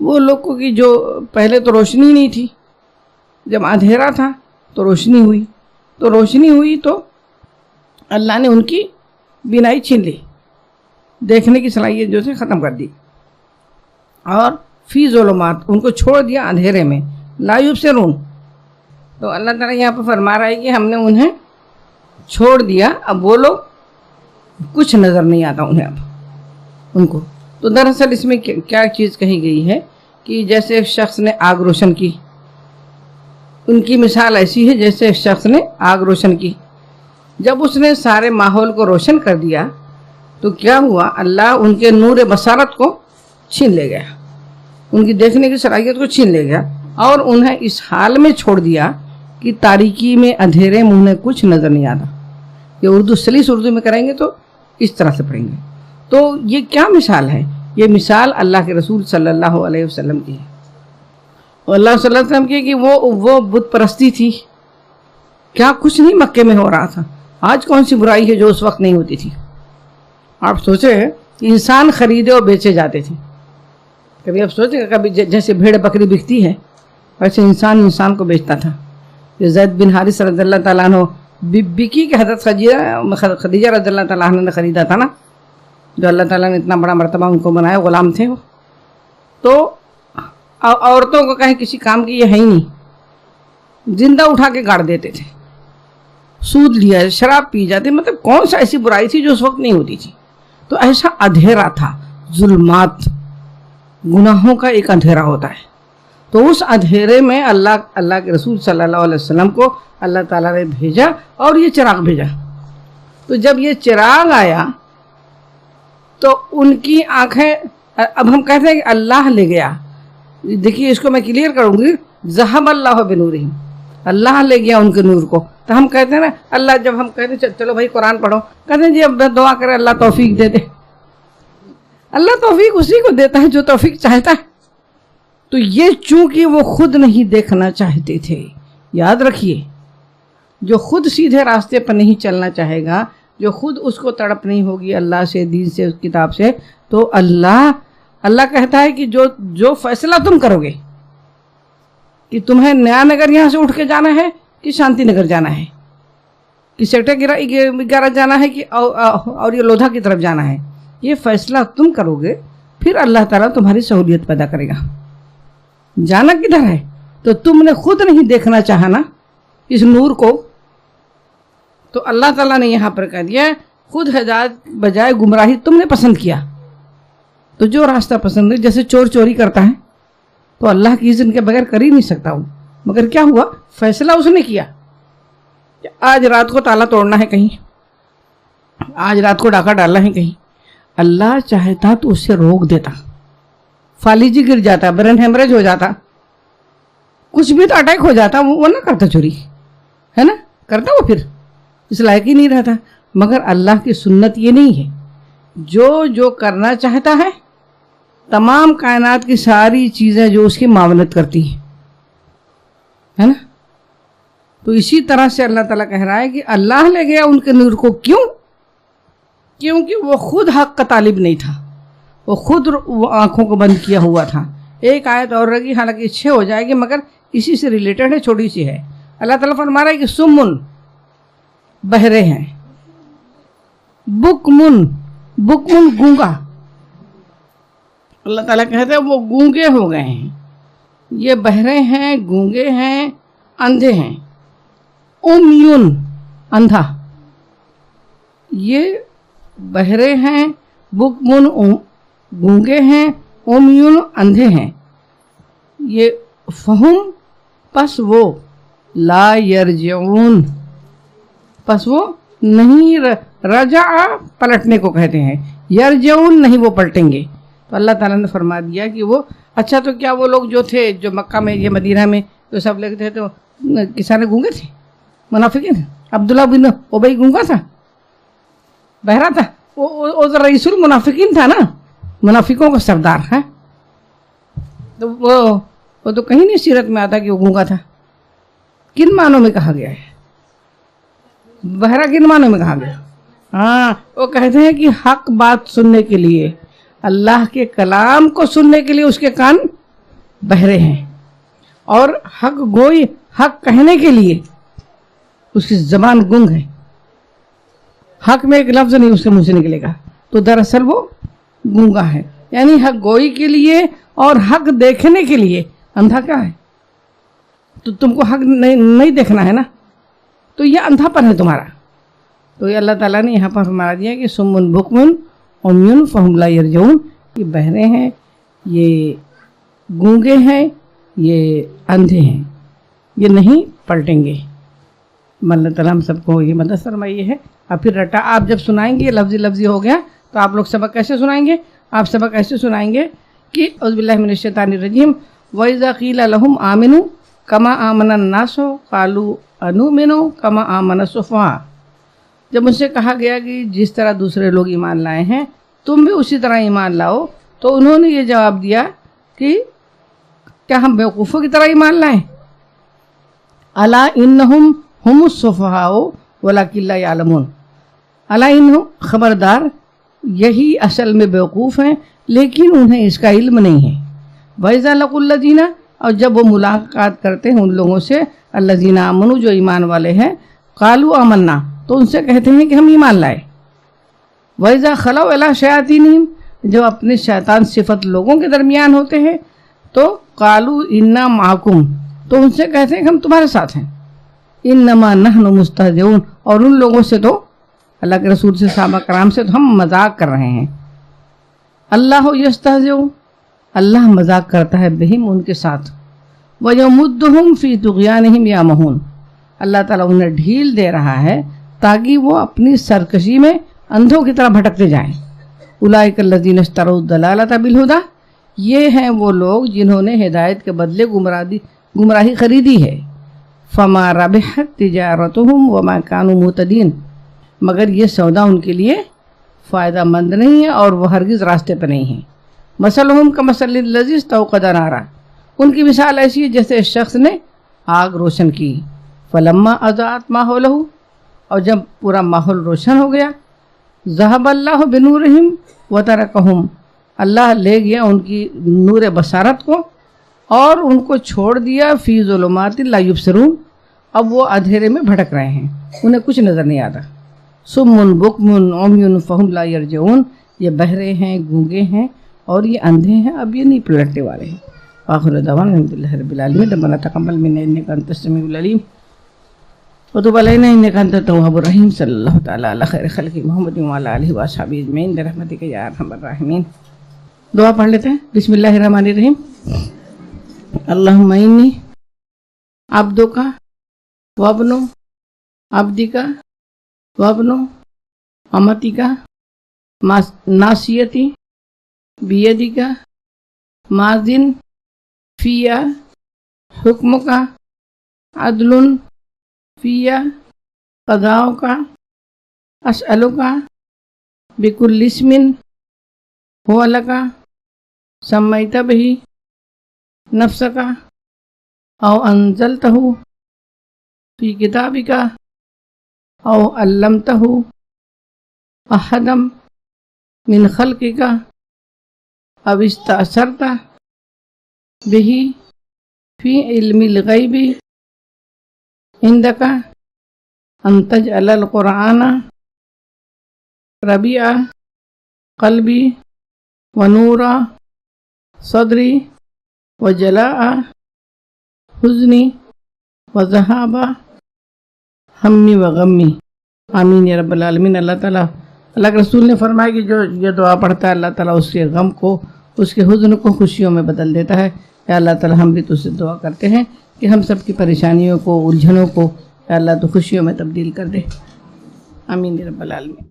وہ لوگوں کی جو پہلے تو روشنی نہیں تھی، جب اندھیرا تھا تو روشنی ہوئی، تو اللہ نے ان کی بینائی چھین لی، دیکھنے کی صلاحیت جو سے ختم کر دی، اور فی ظلمات ان کو چھوڑ دیا اندھیرے میں، لا یبصرون۔ تو اللہ تعالیٰ یہاں پہ فرما رہا ہے کہ ہم نے انہیں چھوڑ دیا، اب وہ لوگ کچھ نظر نہیں آتا انہیں اب ان کو۔ تو دراصل اس میں کیا چیز کہی گئی ہے کہ جیسے ایک شخص نے آگ روشن کی، ان کی مثال ایسی ہے جیسے ایک شخص نے آگ روشن کی، جب اس نے سارے ماحول کو روشن کر دیا تو کیا ہوا، اللہ ان کے نور بصارت کو چھین لے گیا، ان کی دیکھنے کی صلاحیت کو چھین لے گیا، اور انہیں اس حال میں چھوڑ دیا کہ تاریکی میں اندھیرے میں انہیں کچھ نظر نہیں آتا۔ یہ اردو سلیس اردو میں کریں گے تو اس طرح سے پڑھیں گے۔ تو یہ کیا مثال ہے؟ یہ مثال اللہ کے رسول صلی اللہ علیہ وسلم کی ہے، اور اللہ صلی اللہ علیہ وسلم کی کہ وہ بت پرستی تھی، کیا کچھ نہیں مکے میں ہو رہا تھا۔ آج کون سی برائی ہے جو اس وقت نہیں ہوتی تھی؟ آپ سوچے انسان خریدے اور بیچے جاتے تھے، کبھی آپ سوچے کبھی جیسے بھیڑ بکری بکتی ہے ویسے انسان کو بیچتا تھا۔ یہ زید بن حارث رضی اللہ تعالیٰ عنہ بکی کے حضرت خدیجہ رضی اللہ تعالیٰ عنہ نے خریدا تھا نا، جو اللہ تعالیٰ نے اتنا بڑا مرتبہ ان کو بنایا، غلام تھے وہ۔ تو عورتوں کو کہیں کسی کام کی یہ ہے ہی نہیں، زندہ اٹھا کے گاڑ دیتے تھے، سود لیا، شراب پی جاتے، مطلب کون سا ایسی برائی تھی جو اس وقت نہیں ہوتی تھی۔ تو ایسا اندھیرا تھا، ظلمات، گناہوں کا ایک اندھیرا ہوتا ہے۔ تو اس اندھیرے میں اللہ کے رسول صلی اللہ علیہ وسلم کو اللہ تعالیٰ نے بھیجا اور یہ چراغ بھیجا۔ تو جب یہ چراغ آیا تو ان کی آنکھیں، اب ہم کہتے ہیں کہ اللہ لے گیا، دیکھیے اس کو میں کلیئر کروں گی، ذہب اللہ بنورہم، اللہ لے گیا ان کے نور کو۔ تو ہم کہتے ہیں نا اللہ، جب ہم کہتے ہیں چلو بھائی قرآن پڑھو، کہتے ہیں جی اب دعا کرے اللہ توفیق دے دے۔ اللہ توفیق اسی کو دیتا ہے جو توفیق چاہتا ہے۔ تو یہ چونکہ وہ خود نہیں دیکھنا چاہتے تھے، یاد رکھیے، جو خود سیدھے راستے پر نہیں چلنا چاہے گا، جو خود اس کو تڑپ نہیں ہوگی اللہ سے، دین سے، اس کتاب سے، تو اللہ کہتا ہے کہ جو فیصلہ تم کرو گے کہ تمہیں نیا نگر یہاں سے اٹھ کے جانا ہے کہ شانتی نگر جانا ہے، کہ سیکٹر 11 جانا ہے کہ اور یہ لودھا کی طرف جانا ہے، یہ فیصلہ تم کرو گے، پھر اللہ تعالیٰ تمہاری سہولیت پیدا کرے گا۔ جانا کدھر ہے؟ تو تم نے خود نہیں دیکھنا چاہا نا اس نور کو، تو اللہ تعالیٰ نے یہاں پر کہہ دیا خود ہدایت بجائے گمراہی تم نے پسند کیا۔ تو جو راستہ پسند ہے، جیسے چور چوری کرتا ہے تو اللہ کی اذن کے بغیر کر ہی نہیں سکتا ہوں، مگر کیا ہوا، فیصلہ اس نے کیا کہ آج رات کو تالا توڑنا ہے، کہیں آج رات کو ڈاکہ ڈالنا ہے کہیں۔ اللہ چاہتا تو اسے روک دیتا، فالجی گر جاتا، برین ہیمریج ہو جاتا، کچھ بھی تو اٹیک ہو جاتا، وہ نہ کرتا چوری، ہے نا، کرتا وہ پھر اس لائق ہی نہیں رہتا۔ مگر اللہ کی سنت یہ نہیں ہے، جو کرنا چاہتا ہے، تمام کائنات کی ساری چیزیں جو اس کی معاونت کرتی ہیں، ہے نا۔ تو اسی طرح سے اللہ تعالیٰ کہہ رہا ہے کہ اللہ لے گیا ان کے نور کو، کیونکہ وہ خود حق کا طالب نہیں تھا، وہ خود آنکھوں کو بند کیا ہوا تھا۔ ایک آیت اور رہی، حالانکہ اچھے ہو جائے گی مگر اسی سے ریلیٹڈ ہے، چھوٹی سی ہے۔ اللہ تعالیٰ فرما رہا ہے کہ سمن، بہرے ہیں، بکمن گونگا، اللہ تعالیٰ کہتے ہیں وہ گونگے ہو گئے ہیں، یہ بہرے ہیں، گونگے ہیں، اندھے ہیں۔ امیون، اندھا، یہ بہرے ہیں، بکمن گونگے ہیں، امیون اندھے ہیں۔ یہ فہم، پس وہ لا یرجعون، پس وہ نہیں، رجع پلٹنے کو کہتے ہیں، یرجعون نہیں وہ پلٹیں گے۔ تو اللہ تعالیٰ نے فرما دیا کہ وہ اچھا، تو کیا وہ لوگ جو تھے جو مکہ میں، یہ مدینہ میں جو سب لوگ تھے، تو کسانے گونگے تھے، منافقین؟ عبداللہ بن ابی گونگا تھا، بہرا تھا، وہ رئیس المنافقین تھا نا، منافقوں کا سردار ہے۔ تو وہ تو کہیں نہیں سیرت میں آتا کہ وہ گونگا تھا۔ کن معنوں میں کہا گیا ہے؟ بہرا کن معنوں میں کہا گیا؟ ہاں، وہ کہتے ہیں کہ حق بات سننے کے لیے، اللہ کے کلام کو سننے کے لیے اس کے کان بہرے ہیں، اور حق گوئی حق کہنے کے لیے اس کی زبان گنگ ہے، حق میں ایک لفظ نہیں اس کے منہ سے نکلے گا، تو دراصل وہ گونگا ہے. یعنی حق گوئی کے لیے اور حق دیکھنے کے لیے اندھا کیا ہے؟ تو تم کو حق نہیں دیکھنا ہے نا، تو یہ اندھا پن ہے تمہارا. تو یہ اللہ تعالیٰ نے یہاں پر فرما دیا کہ سمن بکمن عمیٌ فہم لا یرجعون، یہ بہرے ہیں، یہ گونگے ہیں، یہ اندھے ہیں، یہ نہیں پلٹیں گے. اللہ تعالیٰ ہم سب کو یہ مدد فرمائیے ہے. اب پھر رٹا آپ جب سنائیں گے لفظی لفظی ہو گیا تو آپ لوگ سبق کیسے سنائیں گے؟ آپ سبق ایسے سنائیں گے کہ اعوذ باللہ من الشیطان الرجیم وَإِذَا قِيلَ لَهُمْ آمِنُوا كَمَا آمَنَ النَّاسُ قَالُوا أَنُؤْمِنُ كَمَا آمَنَ السُّفَهَاءُ. جب ان سے کہا گیا کہ جس طرح دوسرے لوگ ایمان لائے ہیں تم بھی اسی طرح ایمان لاؤ، تو انہوں نے یہ جواب دیا کہ کیا ہم بیوقوفوں کی طرح ایمان لائیں؟ الا انہم ہم السفہاء ولکن لا یعلمون. الا انہم، خبردار، یہی اصل میں بیوقوف ہیں لیکن انہیں اس کا علم نہیں ہے. وَإِذَا لَقُوا الَّذِينَ، اور جب وہ ملاقات کرتے ہیں ان لوگوں سے، الَّذِينَ آمَنُوا، جو ایمان والے ہیں، قَالُوا آمَنَّا، تو ان سے کہتے ہیں کہ ہم ایمان لائے. وَإِذَا خَلَوْا إِلَىٰ شَيَاطِينِهِمْ، جب اپنے شیطان صفت لوگوں کے درمیان ہوتے ہیں تو قَالُوا إِنَّا مَعَكُمْ، تو ان سے کہتے ہیں کہ ہم تمہارے ساتھ ہیں. إِنَّمَا نَحْنُ مُسْتَهْزِئُونَ، اور ان لوگوں سے تو، اللہ کے رسول سے، صحابہ کرام سے تو ہم مذاق کر رہے ہیں. اللہ یستہزئ، اللہ مذاق کرتا ہے بہم، ان کے ساتھ. وَيَمُدُّهُمْ فِي طُغْيَانِهِمْ يَعْمَهُونَ، اللہ تعالیٰ انہیں ڈھیل دے رہا ہے تاکہ وہ اپنی سرکشی میں اندھوں کی طرح بھٹکتے جائیں. اولئک الذین اشتروا الضلالۃ بالہدیٰ، یہ ہیں وہ لوگ جنہوں نے ہدایت کے بدلے گمراہی خریدی ہے. فما ربحت تجارتهم وما كانوا مهتدین، مگر یہ سودا ان کے لیے فائدہ مند نہیں ہے اور وہ ہرگز راستے پہ نہیں ہیں. مثلهم کمثل الذی استوقد نارا، ان کی مثال ایسی ہے جیسے اس شخص نے آگ روشن کی. فلما اضاءت ما حولہ، اور جب پورا ماحول روشن ہو گیا. ذهب اللہ بنورہم وترکہم، اللہ لے گیا ان کی نور بصارت کو اور ان کو چھوڑ دیا فی ظلمات لا یبصرون، اب وہ اندھیرے میں بھٹک رہے ہیں، انہیں کچھ نظر نہیں آتا. صم بکم عمی فہم لا یرجعون، یہ بہرے ہیں، گونگے ہیں اور یہ اندھے ہیں، اب یہ نہیں پلٹنے والے ہیں. آخر دعوانا الحمدللہ رب العالمین. ربنا تقبل منا انک انت السمیع العلیم وتب علینا انک انت التواب الرحیم. صلی اللہ تعالی علی خیر خلق محمد وعلی آلہ واصحابہ اجمعین برحمتک یا ارحم الراحمین. دعا پڑھ لیتے ہیں. بسم اللہ الرحمن الرحیم. اللہم انی عبدک وابن عبدک وابن امتک ناصیتی بیدک ماضٍ فی حکمک عدل فی قضاؤک اسألک بکل اسم هو لک سمیت بہ نفسک او انزلتہ فی کتابک او علمتہ احدا من خلقک او استأثرت بہ فی علم الغیب عندک ان تجعل القرآن ربیع قلبی ونور صدری وجلاء حزنی وذہاب ہمی وغمی. آمین یا رب العالمین. اللہ تعالیٰ، اللہ کے رسول نے فرمایا کہ جو یہ دعا پڑھتا ہے اللہ تعالیٰ اس کے غم کو، اس کے حزن کو خوشیوں میں بدل دیتا ہے. یا اللہ تعالیٰ ہم بھی تجھ سے دعا کرتے ہیں کہ ہم سب کی پریشانیوں کو، الجھنوں کو یا اللہ تو خوشیوں میں تبدیل کر دے. آمین یا رب العالمین.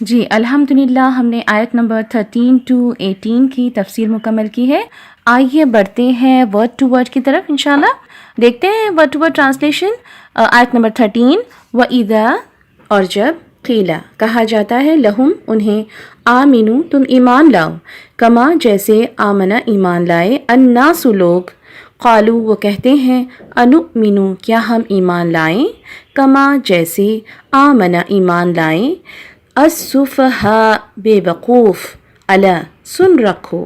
جی الحمدللہ، ہم نے آیت نمبر 13 to 18 کی تفسیر مکمل کی ہے. آئیے بڑھتے ہیں ورڈ ٹو ورڈ کی طرف انشاءاللہ. دیکھتے ہیں ورڈ ٹو ورڈ ٹرانسلیشن. آیت نمبر 13. وَإِذَا، اور جب، قیلا، کہا جاتا ہے، لہم، انہیں، آمینو، تم ایمان لاؤ، کما، جیسے، آمنا، ایمان لائے، الناس، لوگ، قالو، وہ کہتے ہیں، انؤمنو، کیا ہم ایمان لائیں، کما، جیسے، آمنا، ایمان لائیں، السفہاء، بے وقوف، الا، سن رکھو،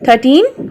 13।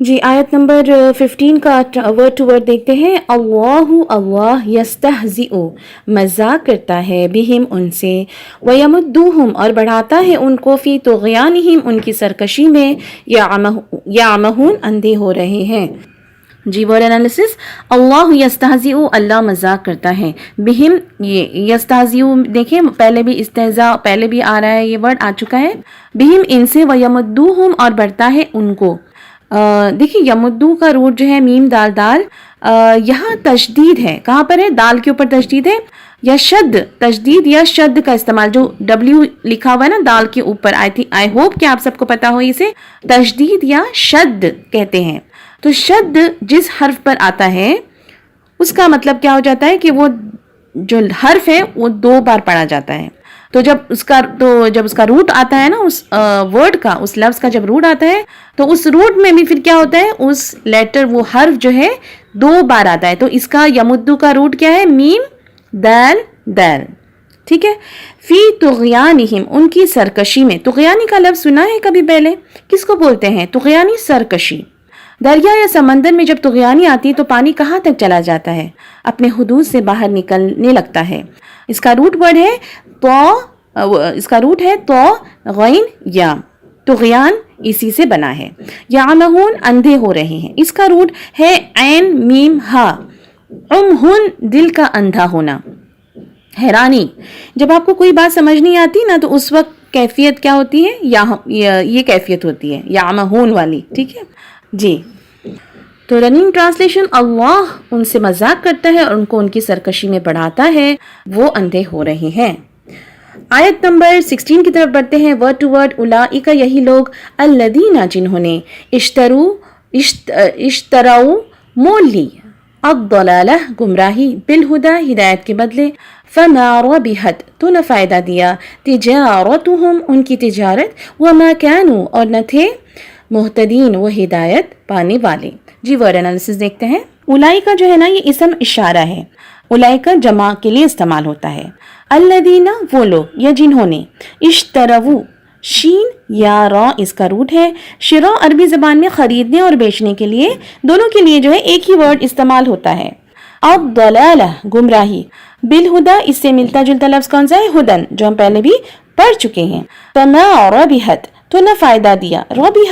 جی آیت نمبر 15 کا ورڈ ٹو ورڈ دیکھتے ہیں. اللہ یستہزئ مذاق کرتا ہے بہم ان سے، ویمدوہم اور بڑھاتا ہے ان کو، فی طغیانہم ان کی سرکشی میں، یعمہون اندھے ہو رہے ہیں. جی ورڈ انالیسس. اللہ یستہزئ اللہ مذاق کرتا ہے، بہم یہ یستہزئ دیکھیں پہلے بھی استہزاء پہلے بھی آ رہا ہے، یہ ورڈ آ چکا ہے. بہم ان سے، ویمدوہم اور بڑھتا ہے ان کو. دیکھیں یمدو کا روٹ جو ہے میم دال دال، یہاں تشدید ہے. کہاں پر ہے؟ دال کے اوپر تشدید ہے، یا شد تشدید یا شد کا استعمال، جو ڈبلیو لکھا ہوا ہے نا دال کے اوپر. آئی ہوپ کہ آپ سب کو پتا ہو اسے تشدید یا شد کہتے ہیں. تو شد جس حرف پر آتا ہے اس کا مطلب کیا ہو جاتا ہے کہ وہ جو حرف ہے وہ 2 بار پڑھا جاتا ہے. تو جب اس کا روٹ آتا ہے نا اس ورڈ کا، اس لفظ کا جب روٹ آتا ہے تو اس روٹ میں بھی پھر کیا ہوتا ہے، اس لیٹر وہ حرف جو ہے 2 بار آتا ہے. تو اس کا یمدو کا روٹ کیا ہے؟ میم دال دال. ٹھیک ہے. فی طغیانہم ان کی سرکشی میں. طغیانی کا لفظ سنا ہے کبھی پہلے؟ کس کو بولتے ہیں طغیانی؟ سرکشی. دریا یا سمندر میں جب طغیانی آتی ہے تو پانی کہاں تک چلا جاتا ہے؟ اپنے حدود سے باہر نکلنے لگتا ہے. اس کا روٹ ورڈ ہے تو غین یا. طغیان اسی سے بنا ہے. یعمہون اندھے ہو رہے ہیں. اس کا روٹ ہے عین میم ہا. عمہن دل کا اندھا ہونا. حیرانی. جب آپ کو کوئی بات سمجھ نہیں آتی نا تو اس وقت کیفیت کیا ہوتی ہے؟ یہ کیفیت ہوتی ہے یعمہون والی. ٹھیک ہے جی. تو رننگ ٹرانسلیشن، اللہ ان سے مذاق کرتا ہے اور ان کو ان کی سرکشی میں بڑھاتا ہے، وہ اندھے ہو رہے ہیں. آیت نمبر 16 کی طرف بڑھتے ہیں ورڈ ٹو ورڈ. اولئک یہی لوگ، الذین جنہوں نے، اشتراؤ مول لی، الضلالہ گمراہی، بالہدی ہدایت کے بدلے، فما ربحت تو نہ فائدہ دیا، تجارتہم ان کی تجارت، وما کانوا اور نہ تھے، محتدین وہ ہدایت پانے والے. جی ورڈ انالیسس دیکھتے ہیں. اولئک کا جو ہے نا یہ اسم اشارہ ہے. اولئک جمع کے لیے استعمال ہوتا ہے. الذین وہ لوگ یا جنہوں نے، اشتروا شین یا را اس کا روٹ ہے. شراء عربی زبان میں خریدنے اور بیچنے کے لیے، دونوں کے لیے جو ہے ایک ہی ورڈ استعمال ہوتا ہے. الضلالہ گمراہی. بالہدی اس سے ملتا جلتا لفظ کون سا ہے؟ ہدن، جو ہم پہلے بھی پڑھ چکے ہیں. فما ربحت تو نہ فائدہ دیا. ربح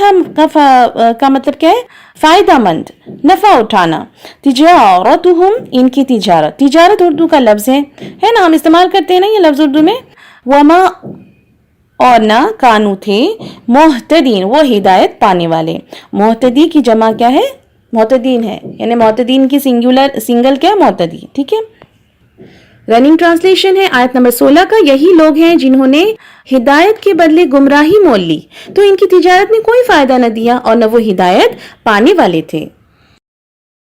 کا مطلب کیا ہے؟ فائدہ مند، نفع اٹھانا. تجارتہم ان کی تجارت. تجارت اردو کا لفظ ہے نا، ہم استعمال کرتے ہیں نا یہ لفظ اردو میں. وما اور نہ کانو تھے، محتدین وہ ہدایت پانے والے. محتدی کی جمع کیا ہے؟ محتدین ہے، یعنی محتدین کی سنگل کیا؟ محتدی. ٹھیک ہے. رننگ ٹرانسلیشن ہے آیت نمبر 16 کا. یہی لوگ ہیں جنہوں نے ہدایت کے بدلے گمراہی مول لی، تو ان کی تجارت نے کوئی فائدہ نہ دیا اور نہ وہ ہدایت پانے والے تھے.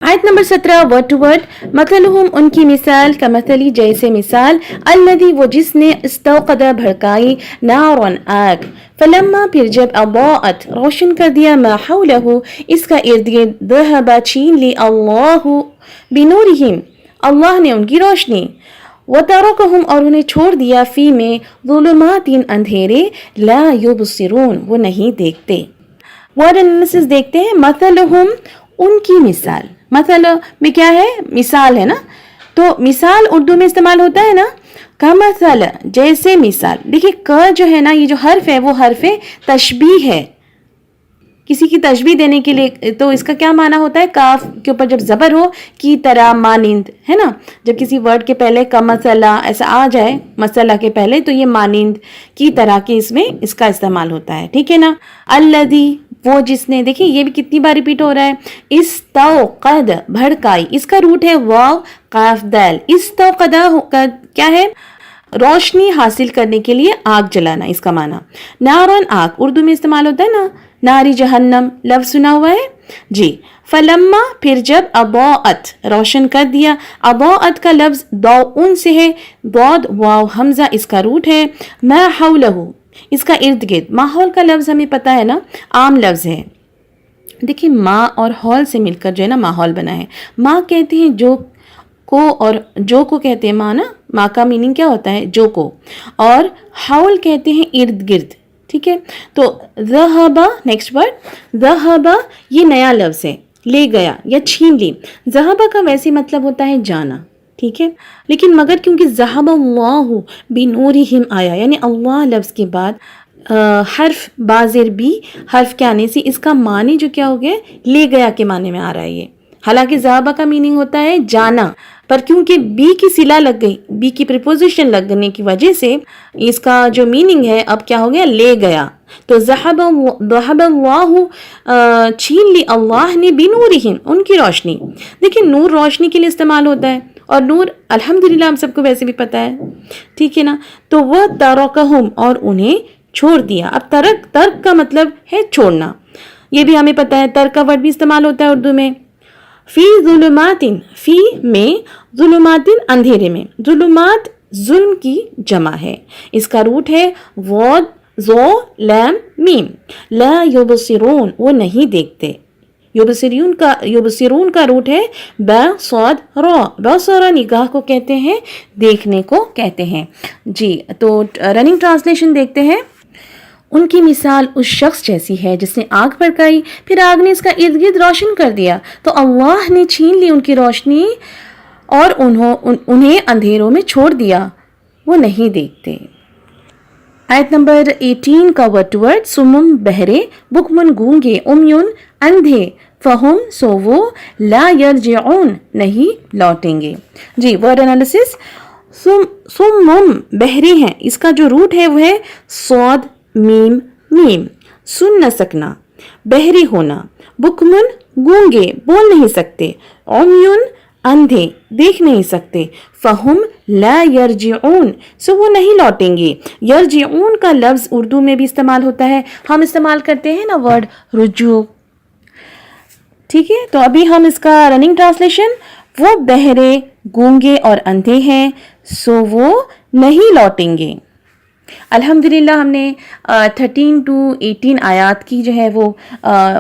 آیت نمبر 17 ورڈ ٹو ورڈ. مثلہم ان کی مثال، کمثلی جیسے مثال، الذی وہ جس نے، استوقد بھڑکائی، نارن آگ، فلما پھر جب، اضاءت روشن کر دیا، ما حولہ اس کا ارد گرد، ذہب چھین لی، اللہ بنورہم اللہ نے ان کی روشنی، وترکہم اور انہیں چھوڑ دیا، فی میں، ظلمات اندھیرے، لا یبصرون وہ نہیں دیکھتے. ورڈ انالیسس دیکھتے ہیں. مثلہم ان کی مثال. مثل میں کیا ہے؟ مثال ہے نا. تو مثال اردو میں استعمال ہوتا ہے نا، کمثل جیسے مثال. دیکھیے ک جو ہے نا یہ جو حرف ہے وہ حرف تشبیہ ہے. کسی کی تشبیہ دینے کے لیے تو اس کا کیا معنی ہوتا ہے؟ کاف کے اوپر جب زبر ہو، کی طرح، مانند، ہے نا. جب کسی ورڈ کے پہلے کا مسئلہ ایسا آ جائے، مسئلہ کے پہلے، تو یہ مانند، کی طرح کے اس میں اس کا استعمال ہوتا ہے. ٹھیک ہے نا. الذی وہ جس نے. دیکھیں یہ بھی کتنی بار ریپیٹ ہو رہا ہے. استوقد بھڑکائی، اس کا روٹ ہے واو قاف دال. استوقد کیا ہے؟ روشنی حاصل کرنے کے لیے آگ جلانا، اس کا معنی. نارن آگ اردو میں استعمال ہوتا ہے نا، ناری جہنم لفظ سنا ہوا ہے جی. فلما پھر جب، اضاءت روشن کر دیا. اضاءت کا لفظ ضوء سے ہے، ضاد واو حمزہ اس کا روٹ ہے. ما حولہ اس کا ارد گرد. ماحول کا لفظ ہمیں پتہ ہے نا، عام لفظ ہے. دیکھیں ماں اور ہال سے مل کر جو ہے نا ماحول بنا ہے. ماں کہتے ہیں جو کو، اور جو کو کہتے ہیں ماں نا. ماں کا میننگ کیا ہوتا ہے؟ جو کو. اور حول کہتے ہیں ارد گرد. ٹھیک ہے. تو ذہبا نیکسٹ ورڈ، ذہبا یہ نیا لفظ ہے، لے گیا یا چھین لی. ذہبا کا ویسے مطلب ہوتا ہے جانا، ٹھیک ہے، لیکن مگر کیونکہ ذہب اللہ بنورہم آیا، یعنی اللہ لفظ کے بعد حرف بازر بی حرف کے آنے سے اس کا معنی جو کیا ہو گیا، لے گیا کے معنی میں آ رہا ہے یہ. حالانکہ ذہبہ کا میننگ ہوتا ہے جانا، پر کیونکہ بی کی صلہ لگ گئی، بی کی پریپوزیشن لگنے کی وجہ سے اس کا جو میننگ ہے اب کیا ہو گیا، لے گیا. تو ذہب اللہ چھین لی اللہ نے بنورہم ان کی روشنی. دیکھیں نور روشنی کے لیے استعمال ہوتا ہے، اور نور الحمدللہ ہم سب کو ویسے بھی پتہ ہے، ٹھیک ہے نا. تو وہ ترکہم اور انہیں چھوڑ دیا. اب ترک کا مطلب ہے چھوڑنا، یہ بھی ہمیں پتہ ہے. ترک کا ورڈ بھی استعمال ہوتا ہے اردو میں. فی ظلمات، فی میں، ظلمات اندھیرے میں. ظلمات ظلم کی جمع ہے، اس کا روٹ ہے واد زو لام میم. لا یبصرون وہ نہیں دیکھتے. یبصرون کا روٹ ہے با صاد را. بصر نگاہ کو کہتے ہیں، دیکھنے کو کہتے ہیں. جی تو رننگ ٹرانسلیشن دیکھتے ہیں. ان کی مثال اس شخص جیسی ہے جس نے آگ بھڑکائی، پھر آگ نے اس کا ارد گرد روشن کر دیا، تو اللہ نے چھین لی ان کی روشنی اور انہیں اندھیروں میں چھوڑ دیا، وہ نہیں دیکھتے. آیت نمبر 18 کا ورڈ ٹو ورڈ، سمم بہرے، بکمن گونگے، امیون اندھے، فہم سو وہ، لا یرجعون نہیں لوٹیں گے. جی ورڈ انالیسس. سمم بہرے ہیں، اس کا جو روٹ ہے وہ ہے صاد میم میم، سن نہ سکنا، بہرے ہونا. بکمن گونگے بول نہیں سکتے، عمیون اندھے دیکھ نہیں سکتے. فہم لا یرجعون سو وہ نہیں لوٹیں گے. یرجعون کا لفظ اردو میں بھی استعمال ہوتا ہے، ہم استعمال کرتے ہیں نا ورڈ رجوع، ٹھیک ہے. تو ابھی ہم اس کا رننگ ٹرانسلیشن، وہ بہرے گونگے اور اندھے ہیں سو وہ نہیں لوٹیں گے. الحمدللہ ہم نے 13 to 18 آیات کی جو ہے وہ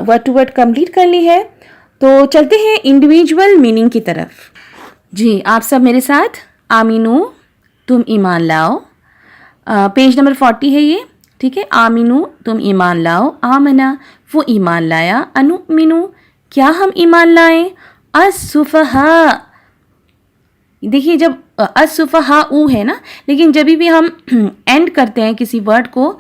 ورڈ ٹو ورڈ کمپلیٹ کر لی ہے. تو چلتے ہیں انڈیویجول میننگ کی طرف. جی آپ سب میرے ساتھ، آمینو تم ایمان لاؤ. پیج نمبر 40 ہے یہ، ٹھیک ہے. آمینو تم ایمان لاؤ، آمنا وہ ایمان لایا، انؤمنو کیا ہم ایمان لائیں. السفہاء، دیکھیے جب السفہاء ہے نا، لیکن جب بھی ہم اینڈ کرتے ہیں کسی ورڈ کو،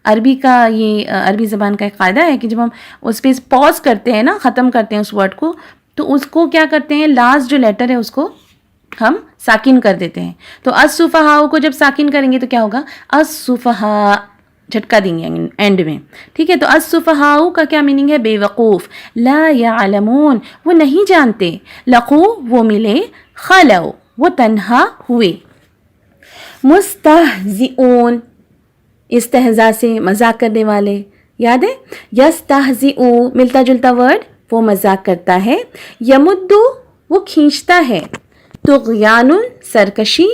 عربی کا یہ عربی زبان کا ایک قاعدہ ہے کہ جب ہم اس پہ پاز کرتے ہیں نا، ختم کرتے ہیں اس ورڈ کو، تو اس کو کیا کرتے ہیں، لاسٹ جو لیٹر ہے اس کو ہم ساکن کر دیتے ہیں. تو السفہاء کو جب ساکن کریں گے تو کیا ہوگا، السفہاء جھٹکا دیں گے اینڈ میں، ٹھیک ہے. تو السفہاء کا کیا میننگ ہے، بے وقوف. لا یعلمون وہ نہیں جانتے. لقو وہ ملے، خلو وہ تنہا ہوئے. مستہزئون استہزاء سے مذاق کرنے والے، یاد ہے. یستہزئو ملتا جلتا ورڈ، وہ مذاق کرتا ہے. یمدو وہ کھینچتا ہے. طغیان سرکشی.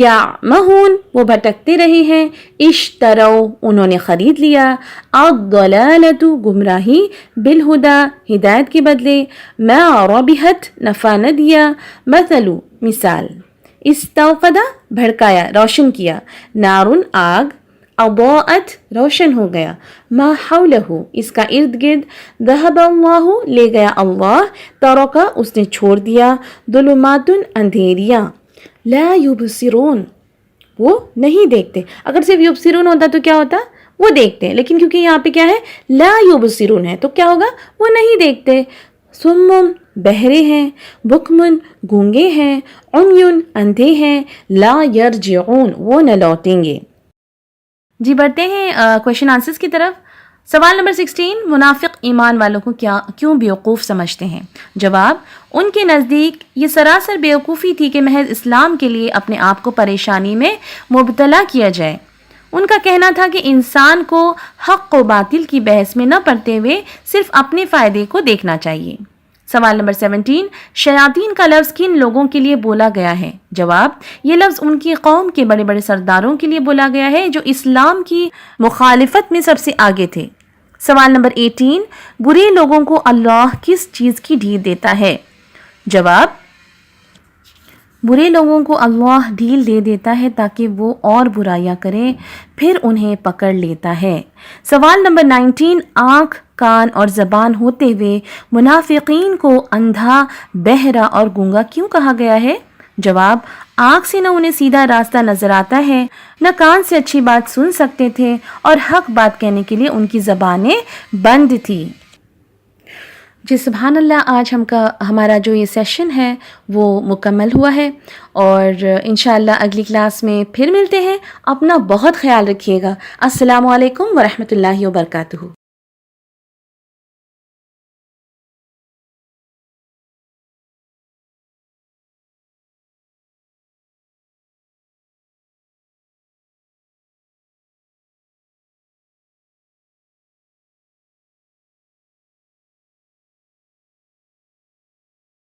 یعمہون وہ بھٹکتے رہے ہیں. اشترو انہوں نے خرید لیا. الضلالۃ گمراہی. بالہدی ہدایت کے بدلے. ما ربحت نفع نہ دیا. مثل مثال. استوقد بھڑکایا روشن کیا. نارن آگ. اضاءت روشن ہو گیا. ما حولہ اس کا ارد گرد. ذہب اللہ لے گیا اللہ. ترکا اس نے چھوڑ دیا. ظلمات اندھیریاں. لا یبصرون وہ نہیں دیکھتے. اگر صرف یبصرون ہوتا تو کیا ہوتا، وہ دیکھتے ہیں، لیکن کیونکہ یہاں پہ کیا ہے، لا یبصرون ہے، تو کیا ہوگا، وہ نہیں دیکھتے. سمم بہرے ہیں. بکمن گونگے ہیں. عمیون اندھے ہیں. لا یرجعون وہ نہ لوٹیں گے. جی بڑھتے ہیں کویشچن آنسرز کی طرف. سوال نمبر 16، منافق ایمان والوں کو کیوں بیوقوف سمجھتے ہیں؟ جواب، ان کے نزدیک یہ سراسر بیوقوفی تھی کہ محض اسلام کے لیے اپنے آپ کو پریشانی میں مبتلا کیا جائے. ان کا کہنا تھا کہ انسان کو حق و باطل کی بحث میں نہ پڑتے ہوئے صرف اپنے فائدے کو دیکھنا چاہیے. سوال نمبر 17، شیاطین کا لفظ کن لوگوں کے لیے بولا گیا ہے؟ جواب، یہ لفظ ان کی قوم کے بڑے بڑے سرداروں کے لیے بولا گیا ہے جو اسلام کی مخالفت میں سب سے آگے تھے. سوال نمبر 18، برے لوگوں کو اللہ کس چیز کی ڈھیل دیتا ہے؟ جواب، برے لوگوں کو اللہ ڈھیل دے دیتا ہے تاکہ وہ اور برائیاں کریں، پھر انہیں پکڑ لیتا ہے۔ سوال نمبر 19، آنکھ، کان اور زبان ہوتے ہوئے منافقین کو اندھا، بہرا اور گونگا کیوں کہا گیا ہے؟ جواب، آنکھ سے نہ انہیں سیدھا راستہ نظر آتا ہے، نہ کان سے اچھی بات سن سکتے تھے، اور حق بات کہنے کے لیے ان کی زبانیں بند تھی۔ جی سبحان اللہ، آج ہمارا جو یہ سیشن ہے وہ مکمل ہوا ہے، اور انشاءاللہ اگلی کلاس میں پھر ملتے ہیں۔ اپنا بہت خیال رکھیے گا۔ السلام علیکم ورحمۃ اللہ وبرکاتہ۔